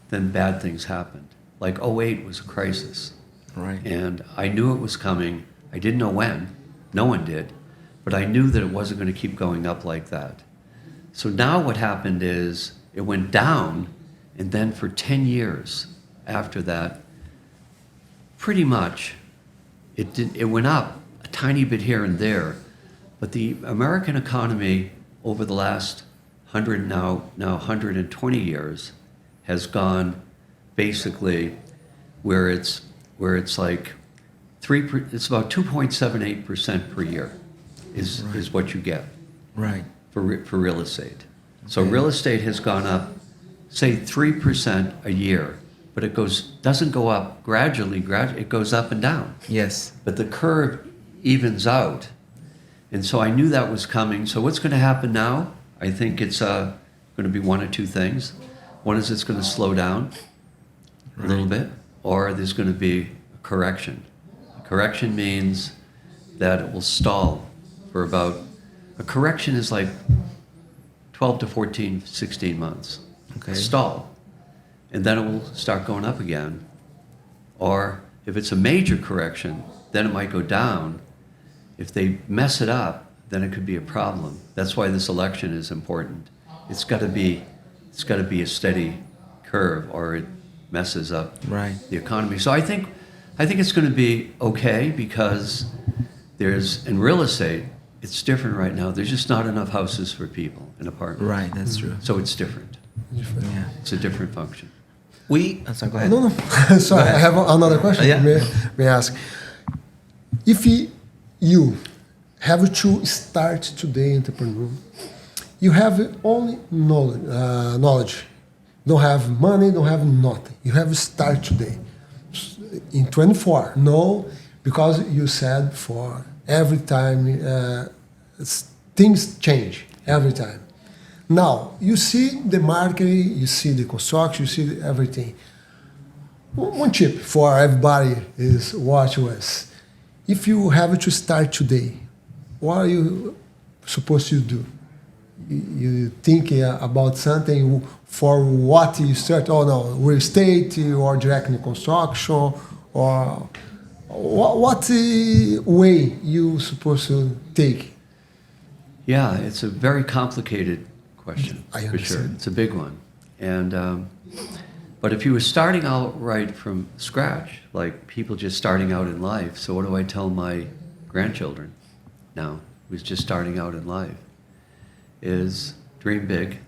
then bad things happened. Like '08 was a crisis. Right. And I knew it was coming. I didn't know when. No one did. But I knew that it wasn't going to keep going up like that. So now what happened is it went down, and then for 10 years after that, pretty much it went up a tiny bit here and there. But the American economy over the last 120 years has gone basically where it's like it's about 2.78% per year is what you get. Right. For real estate. So real estate has gone up, say 3% a year but it doesn't go up gradually. It goes up and down. Yes. But the curve evens out. And so I knew that was coming. So what's going to happen now? I think it's going to be one or two things. One is it's going to slow down a little bit, or there's going to be a correction. A correction means that it will stall for about, a correction is like 12 to 14, 16 months. Okay. Stall. And then it will start going up again. Or if it's a major correction, then it might go down. If they mess it up, then it could be a problem. That's why this election is important. It's got to be a steady curve, or it messes up the economy. So I think it's going to be okay, because in real estate, it's different right now. There's just not enough houses for people in apartments. Right, that's true. So it's different. Yeah. It's a different function. Sorry, go ahead. No. Sorry, I have another question. Yeah. May I ask? If you have to start today entrepreneur, you have only knowledge. Don't have money, don't have nothing. You have to start today. In 24, no, because you said for every time things change every time. Now, you see the market, you see the construction, you see everything. One tip for everybody is watching us. If you have to start today, what are you supposed to do? You think about something for what you start? Oh no, real estate or direct construction, or what way you supposed to take? Yeah, it's a very complicated question. I for understand. sure. It's a big one. And but if you were starting out right from scratch, like people just starting out in life, so what do I tell my grandchildren now, who's just starting out in life? Is dream big.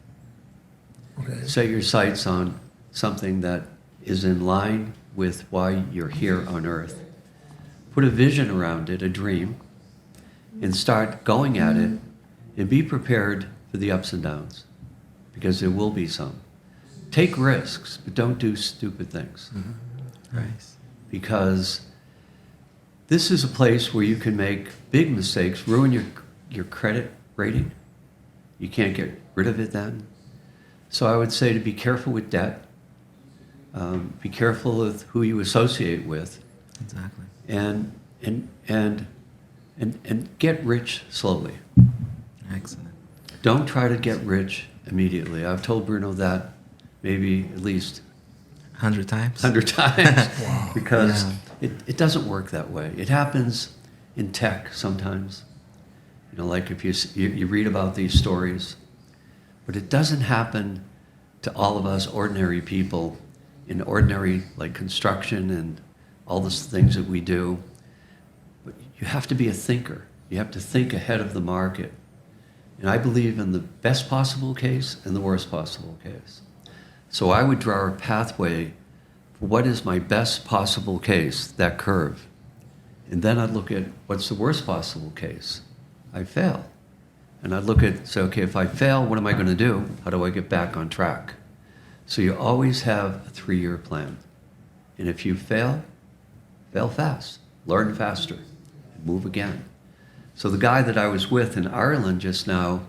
Okay. Set your sights on something that is in line with why you're here on earth. Put a vision around it, a dream, and start going at it, and be prepared for the ups and downs, because there will be some. Take risks, but don't do stupid things. Mm-hmm. Right. Because this is a place where you can make big mistakes, ruin your credit rating. You can't get rid of it then. So I would say to be careful with debt. Be careful with who you associate with. Exactly. And get rich slowly. Excellent. Don't try to get rich immediately. I've told Bruno that maybe at least 100 times? 100 times. Wow. Because it doesn't work that way. It happens in tech sometimes. You know, like if you read about these stories, but it doesn't happen to all of us ordinary people in ordinary, like construction and all the things that we do. But you have to be a thinker. You have to think ahead of the market. And I believe in the best possible case and the worst possible case. So I would draw a pathway for what is my best possible case, that curve. And then I'd look at what's the worst possible case. I fail. And I'd say, okay, if I fail, what am I going to do? How do I get back on track? So you always have a 3-year plan. And if you fail fast, learn faster, and move again. So the guy that I was with in Ireland just now,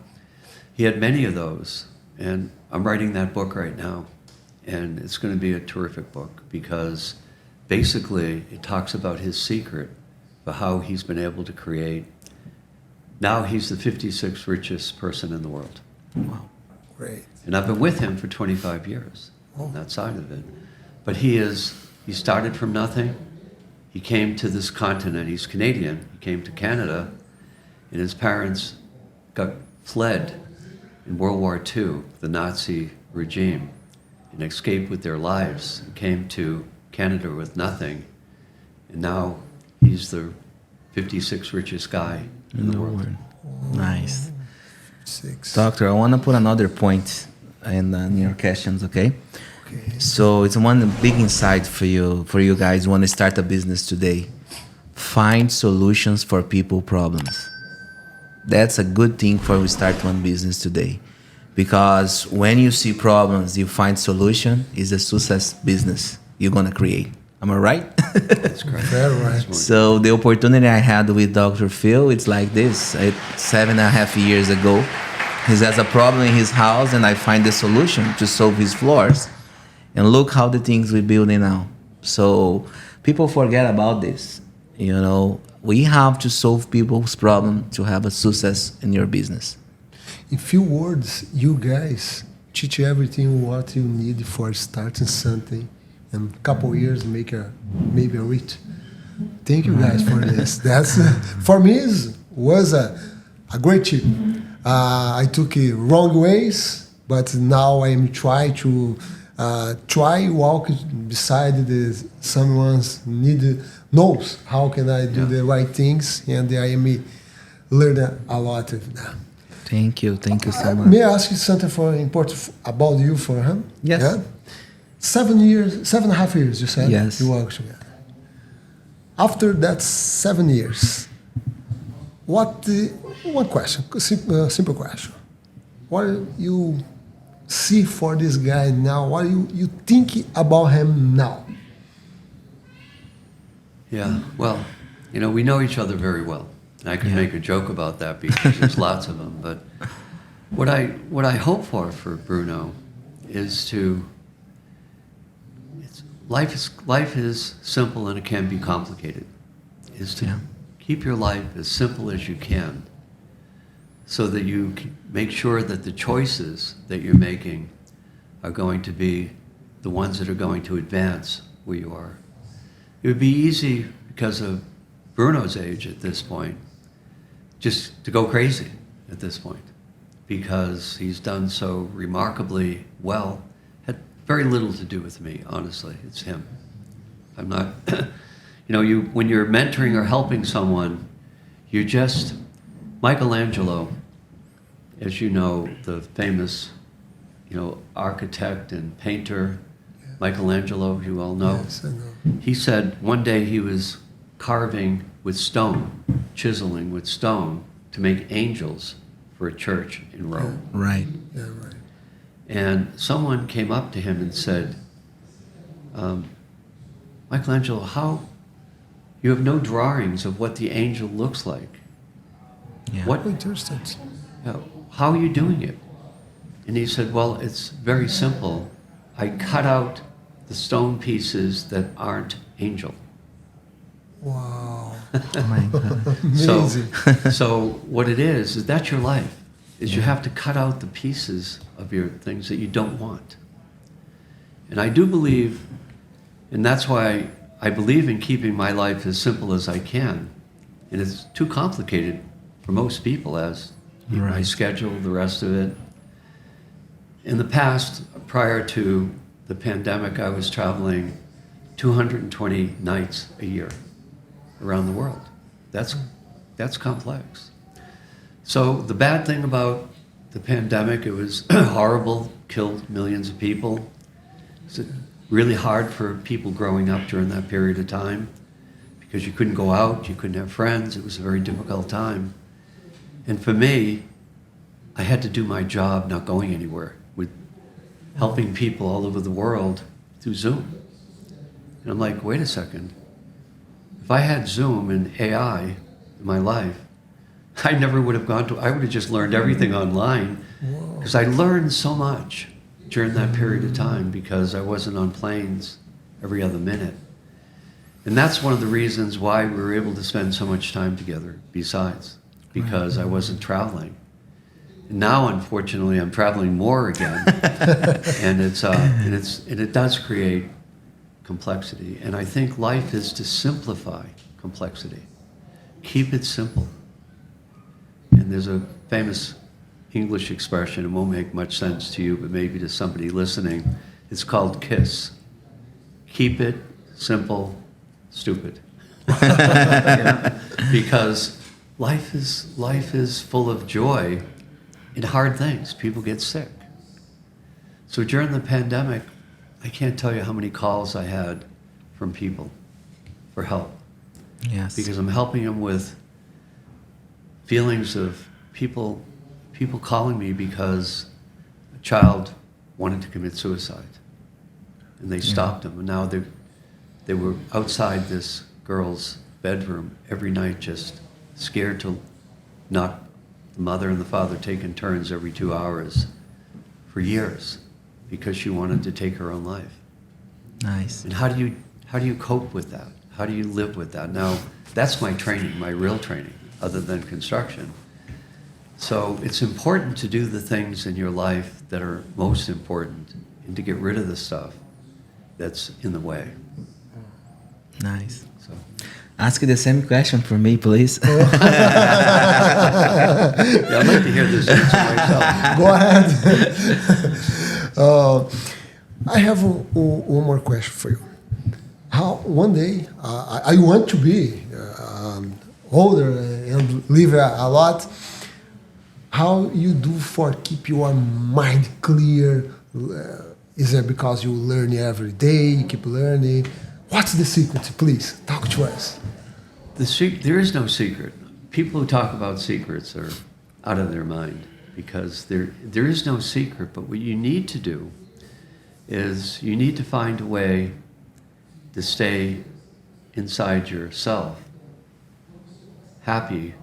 he had many of those. And I'm writing that book right now. And it's going to be a terrific book, because basically it talks about his secret of how he's been able to create. Now he's the 56th richest person in the world. Wow. Great. And I've been with him for 25 years on that side of it. But he started from nothing. He came to this continent. He's Canadian. He came to Canada, and his parents fled in World War II, the Nazi regime, and escaped with their lives and came to Canada with nothing. And now he's the 56th richest guy in the world. Nice. 6. Doctor, I want to put another point in your questions, okay? Okay. So it's one big insight for you guys who want to start a business today. Find solutions for people problems. That's a good thing for we start one business today. Because when you see problems, you find solution, is a success business. you're gonna create. Am I right? That's correct. Very right. So the opportunity I had with Dr. Phill, it's like this. 7.5 years ago, he has a problem in his house, and I find the solution to solve his floors. And look how the things we're building now. So people forget about this. You know, we have to solve people's problem to have a success in your business. In few words, you guys teach everything what you need for starting something, and a couple years maybe a reach. Thank you guys for this. That's for me was a great tip. I took it wrong ways, but now I am trying to walk beside someone's knows how can I do the right things, and I am learning a lot of that. Thank you so much. May I ask you something for important about you for him? Yes. Yeah? 7.5 years, you said? Yes. You worked together. After that 7 years, one question, simple question. What you see for this guy now? What you think about him now? Yeah, well, you know, we know each other very well. And I could make a joke about that because there's lots of them. But what I hope for Bruno is to, life is simple and it can be complicated, is to keep your life as simple as you can so that you can make sure that the choices that you're making are going to be the ones that are going to advance where you are. It would be easy because of Bruno's age at this point just to go crazy at this point because he's done so remarkably well. Had very little to do with me, honestly. It's him. I'm not, when you're mentoring or helping someone, you're just, Michelangelo, as you know, the famous, architect and painter, Michelangelo, you all know. Yes, I know. He said one day he was carving with stone, chiseling with stone to make angels for a church in Rome. Right. Yeah, right. And someone came up to him and said, Michelangelo, you have no drawings of what the angel looks like. Yeah. Interesting. How are you doing it? And he said, well, it's very simple. I cut out the stone pieces that aren't angel. Wow. Oh my God. Amazing. So what it is that's your life, is you have to cut out the pieces of your things that you don't want. And I do believe, and that's why I believe in keeping my life as simple as I can. And it's too complicated for most people, as my schedule, the rest of it. In the past, prior to the pandemic, I was traveling 220 nights a year around the world. That's complex. So the bad thing about the pandemic, it was horrible, killed millions of people. It's really hard for people growing up during that period of time because you couldn't go out, you couldn't have friends. It was a very difficult time. And for me, I had to do my job not going anywhere, with helping people all over the world through Zoom. And I'm like, wait a second. If I had Zoom and AI in my life, I never would have I would have just learned everything online because I learned so much during that period of time because I wasn't on planes every other minute. And that's one of the reasons why we were able to spend so much time together besides, because I wasn't traveling. And now, unfortunately, I'm traveling more again, and it does create complexity. And I think life is to simplify complexity. Keep it simple. And there's a famous English expression, it won't make much sense to you, but maybe to somebody listening. It's called KISS. Keep it simple, stupid. Because life is full of joy in hard things. People get sick. So during the pandemic, I can't tell you how many calls I had from people for help. Yes. Because I'm helping them with feelings of people calling me because a child wanted to commit suicide. and they stopped them. And now they were outside this girl's bedroom every night, just scared to not the mother and the father taking turns every 2 hours for years because she wanted to take her own life. Nice. And how do you cope with that? How do you live with that? Now, that's my training, my real training, other than construction. So it's important to do the things in your life that are most important and to get rid of the stuff that's in the way. Nice. So. Ask the same question for me, please. Yeah, I'd like to hear this answer myself. Go ahead. I have one more question for you. How one day I want to be older and live a lot. How you do for keep your mind clear? Is it because you learn every day? You keep learning. What's the secret? Please talk to us. There is no secret. People who talk about secrets are out of their mind because there is no secret. But what you need to do is you need to find a way to stay inside yourself, happy,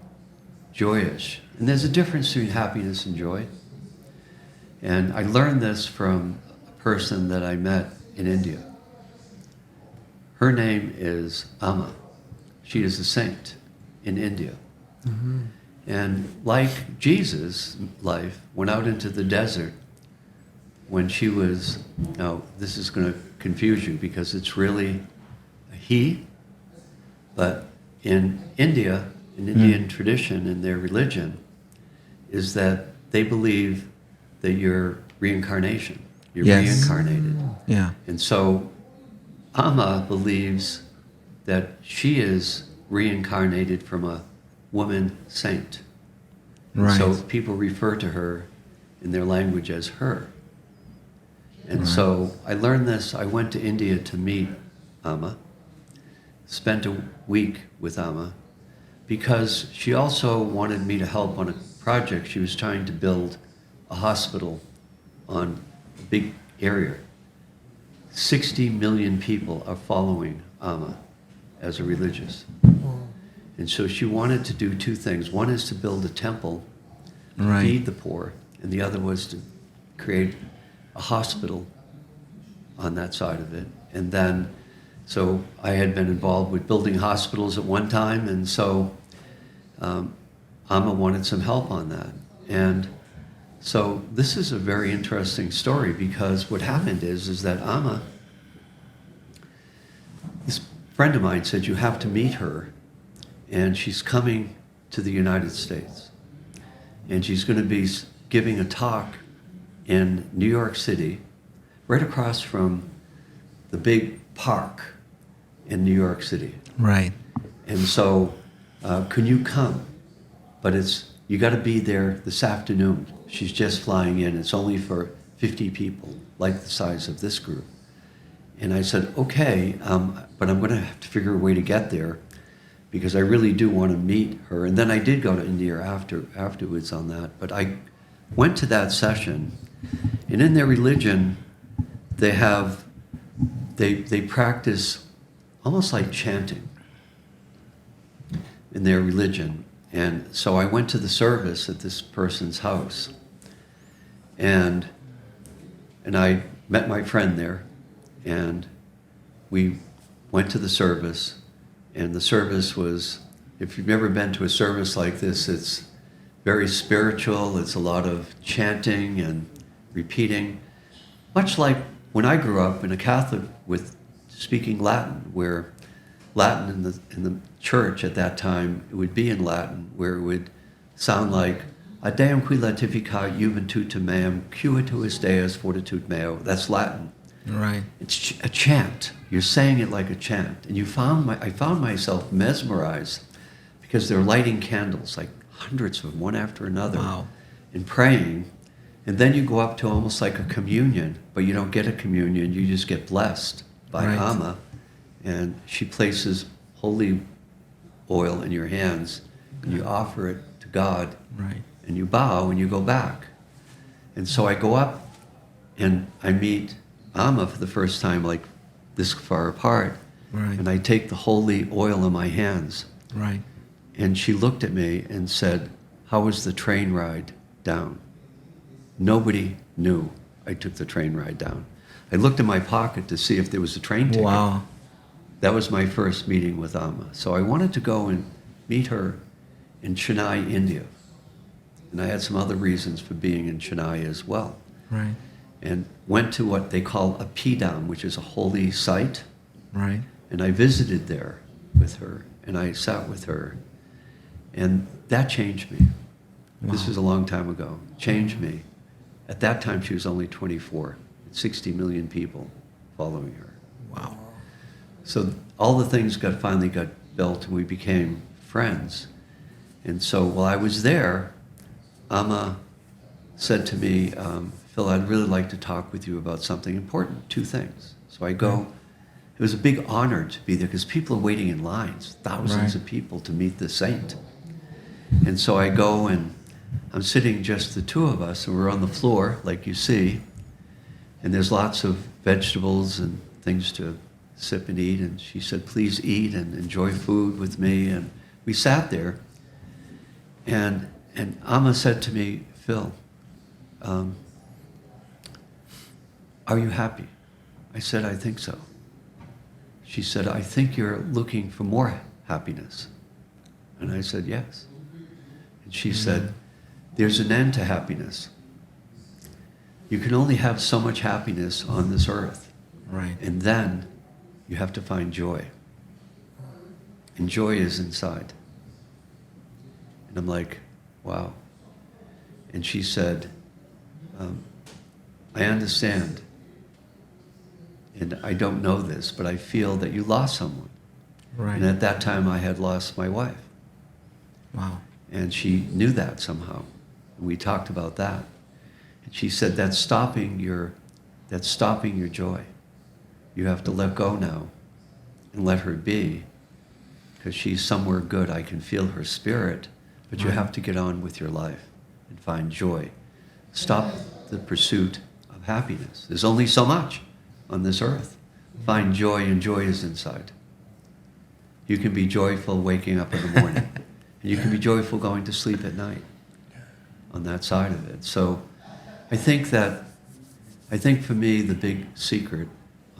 joyous. And there's a difference between happiness and joy. And I learned this from a person that I met in India. Her name is Amma. She is a saint in India. Mm-hmm. And like Jesus' life, went out into the desert when she was, now this is going to confuse you because it's really a he, but in India, in Indian tradition, in their religion, is that they believe that you're reincarnation. You're reincarnated. Yeah. And so Amma believes that she is reincarnated from a woman saint. Right. So people refer to her in their language as her. And so I learned this. I went to India to meet Amma, spent a week with Amma, because she also wanted me to help on a project. She was trying to build a hospital on a big area. 60 million people are following Amma as a religious. And so she wanted to do two things. One is to build a temple, feed the poor, and the other was to create a hospital on that side of it. And then, so I had been involved with building hospitals at one time, and so Amma wanted some help on that. And so this is a very interesting story because what happened is that Amma, this friend of mine said, you have to meet her, and she's coming to the United States. And she's going to be giving a talk in New York City, right across from the big park in New York City. Right. And so, can you come? But you got to be there this afternoon. She's just flying in. It's only for 50 people, like the size of this group. And I said, okay, but I'm going to have to figure a way to get there because I really do want to meet her. And then I did go to India afterwards on that. But I went to that session, and in their religion, they practice almost like chanting in their religion. And so I went to the service at this person's house, and I met my friend there, and we went to the service, and the service was, if you've never been to a service like this, it's very spiritual. It's a lot of chanting and repeating, much like when I grew up in a Catholic with speaking Latin, where Latin in the church at that time, it would be in Latin, where it would sound like Deum qui latificat juventutem meam, cuitus Deus fortitude meo. That's Latin. Right. It's a chant. You're saying it like a chant. And I found myself mesmerized because they're lighting candles, like hundreds of them, one after another, and praying. And then you go up to almost like a communion, but you don't get a communion. You just get blessed by Amma. And she places holy oil in your hands, and you offer it to God, and you bow, and you go back. And so I go up, and I meet Amma for the first time, like this far apart. Right. And I take the holy oil in my hands. Right. And she looked at me and said, how was the train ride down? Nobody knew I took the train ride down. I looked in my pocket to see if there was a train ticket. Wow. That was my first meeting with Amma. So I wanted to go and meet her in Chennai, India. And I had some other reasons for being in Chennai as well. Right. And went to what they call a Pidam, which is a holy site. Right. And I visited there with her, and I sat with her. And that changed me. Wow. This is a long time ago. Changed me. At that time, she was only 24. 60 million people following her. Wow. So all the things finally got built, and we became friends. And so while I was there, Amma said to me, Phill, I'd really like to talk with you about something important, 2 things. So I go. It was a big honor to be there because people are waiting in lines, thousands of people to meet the saint. And so I go, and I'm sitting just the 2 of us, and we're on the floor, like you see, and there's lots of vegetables and things to sip and eat. And she said, please eat and enjoy food with me. And we sat there, and Amma said to me, Phill, are you happy? I said, I think so. She said, I think you're looking for more happiness. And I said, yes. And she said, there's an end to happiness. You can only have so much happiness on this earth. Right. And then you have to find joy. And joy is inside. And I'm like, wow. And she said, I understand. And I don't know this, but I feel that you lost someone. Right. And at that time, I had lost my wife. Wow. And she knew that somehow. And we talked about that. And she said, that's stopping your joy. You have to let go now and let her be, because she's somewhere good. I can feel her spirit, but you have to get on with your life and find joy. Stop the pursuit of happiness. There's only so much on this earth. Find joy, and joy is inside. You can be joyful waking up in the morning, and you can be joyful going to sleep at night on that side of it. So I think for me, the big secret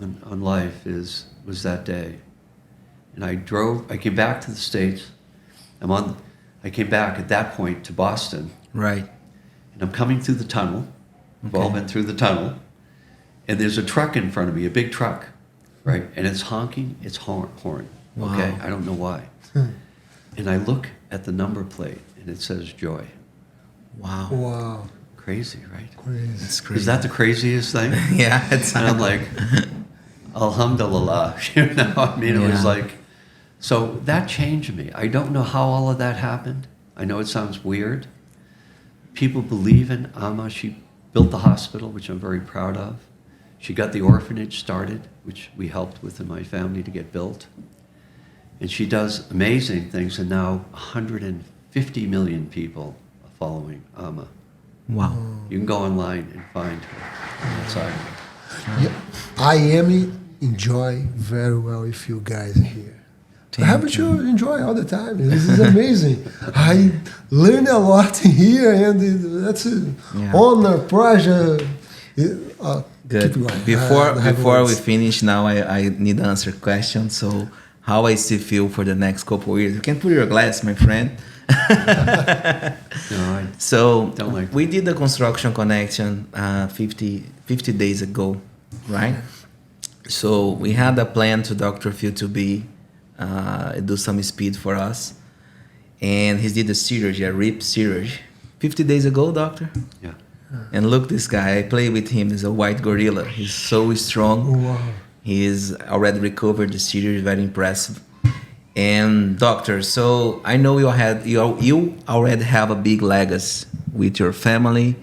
on life was that day. And I came back to the States. I came back at that point to Boston. Right. And I'm coming through the tunnel. We've all been through the tunnel. And there's a truck in front of me, a big truck, right? And it's honking its horn. Wow. Okay? I don't know why. And I look at the number plate, and it says joy. Wow. Wow. Crazy, right? Crazy. It's crazy. Is that the craziest thing? Yeah. It's And I'm like, alhamdulillah. I mean, it was like, so that changed me. I don't know how all of that happened. I know it sounds weird. People believe in Amma. She built the hospital, which I'm very proud of. She got the orphanage started, which we helped with in my family to get built. And she does amazing things, and now 150 million people are following Amma. Wow. You can go online and find her on that side. Yeah, I enjoy very well with you guys here. I happen to enjoy all the time. This is amazing. I learn a lot here, and that's an honor, pleasure. Good. Keep going. Before we finish, now I need to answer questions. So, how I see Phill for the next couple of years? You can put your glass, my friend. No, So don't like we did the construction connection 50 days ago, right? So we had a plan to Dr. Phill to be do some speed for us, and he did a surgery, a rib surgery, 50 days ago, doctor. Yeah. And look, this guy, I play with him. He's a white gorilla. He's so strong. Wow. He's already recovered the surgery, very impressive. And doctor, so I know you already have a big legacy with your family,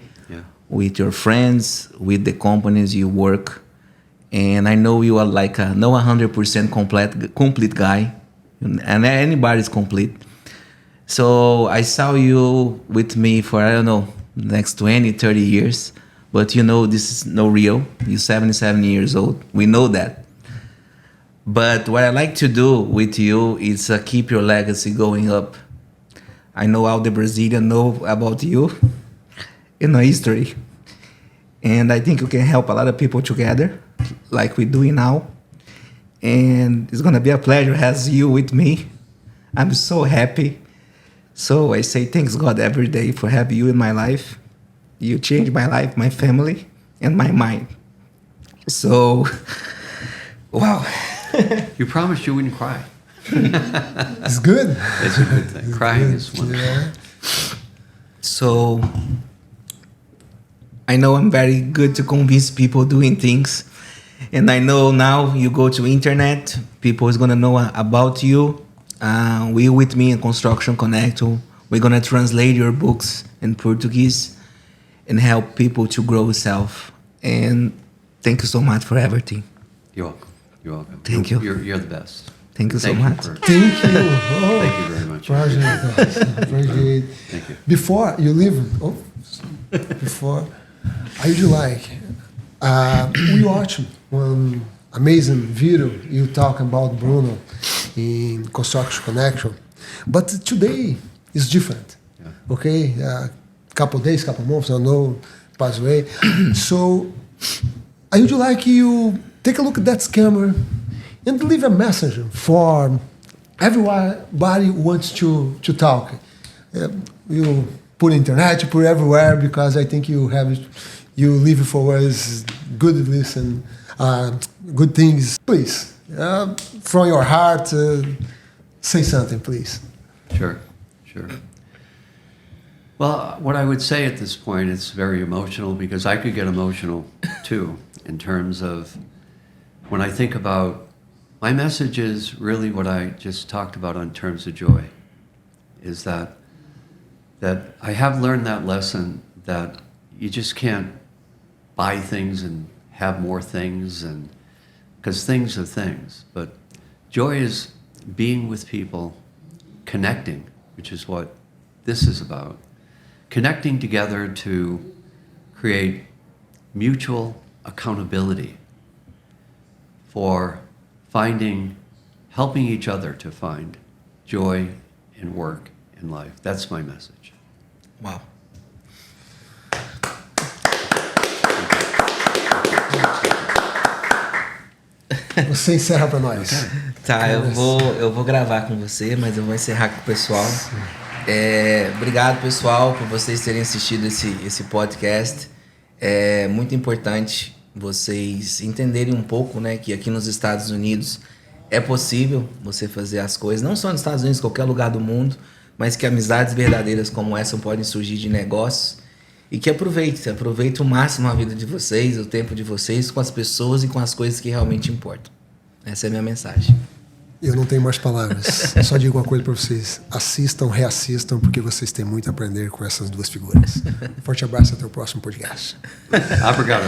with your friends, with the companies you work, and I know you are like a 100% complete guy, and anybody's complete. So I saw you with me for, I don't know, next 20, 30 years, But you know, this is no real. You're 77 years old. We know that. But what I like to do with you is keep your legacy going up. I know all the Brazilians know about you in our history. And I think you can help a lot of people together, like we're doing now. And it's going to be a pleasure has you with me. I'm so happy. So I say thanks God every day for having you in my life. You changed my life, my family, and my mind. So, wow. You promised you wouldn't cry. It's good. It's a good thing. Crying is wonderful. Yeah. So, I know I'm very good to convince people doing things. And I know now you go to internet, people is going to know about you. We with me in Construction Connect, we're going to translate your books in Portuguese and help people to grow self. And thank you so much for everything. You're welcome. You're welcome. Thank you. You're the best. Thank you so much. Thank you. Oh, Thank you very much. Appreciate. Thank you. Before you leave, I would like, we watched one amazing video you talk about Bruno in Construction Connection, but today is different. Yeah. Okay, couple days, couple months, I don't know, pass away. So I would like you take a look at that camera and leave a message for everybody who wants to talk. You put internet, you put everywhere, because I think you leave for us good listen, good things. Please, from your heart, say something, please. Sure. Well, what I would say at this point, it's very emotional, because I could get emotional too, in terms of when I think about my message is really what I just talked about in terms of joy, is that I have learned that lesson that you just can't buy things and have more things, and because things are things, but joy is being with people, connecting, which is what this is about. Connecting together to create mutual accountability for helping each other to find joy in work and life. That's my message. Wow. Você encerra para nós. Tá, eu vou gravar com você, mas eu vou encerrar com o pessoal. Obrigado, pessoal, por vocês terem assistido esse podcast. É muito importante vocês entenderem um pouco, né, que aqui nos Estados Unidos é possível você fazer as coisas, não só nos Estados Unidos, qualquer lugar do mundo, mas que amizades verdadeiras como essa podem surgir de negócios, e que aproveite o máximo a vida de vocês, o tempo de vocês com as pessoas e com as coisas que realmente importam. Essa é a minha mensagem. Eu não tenho mais palavras. Só digo uma coisa para vocês. Assistam, reassistam, porque vocês têm muito a aprender com essas duas figuras. Forte abraço, até o próximo podcast. Obrigado.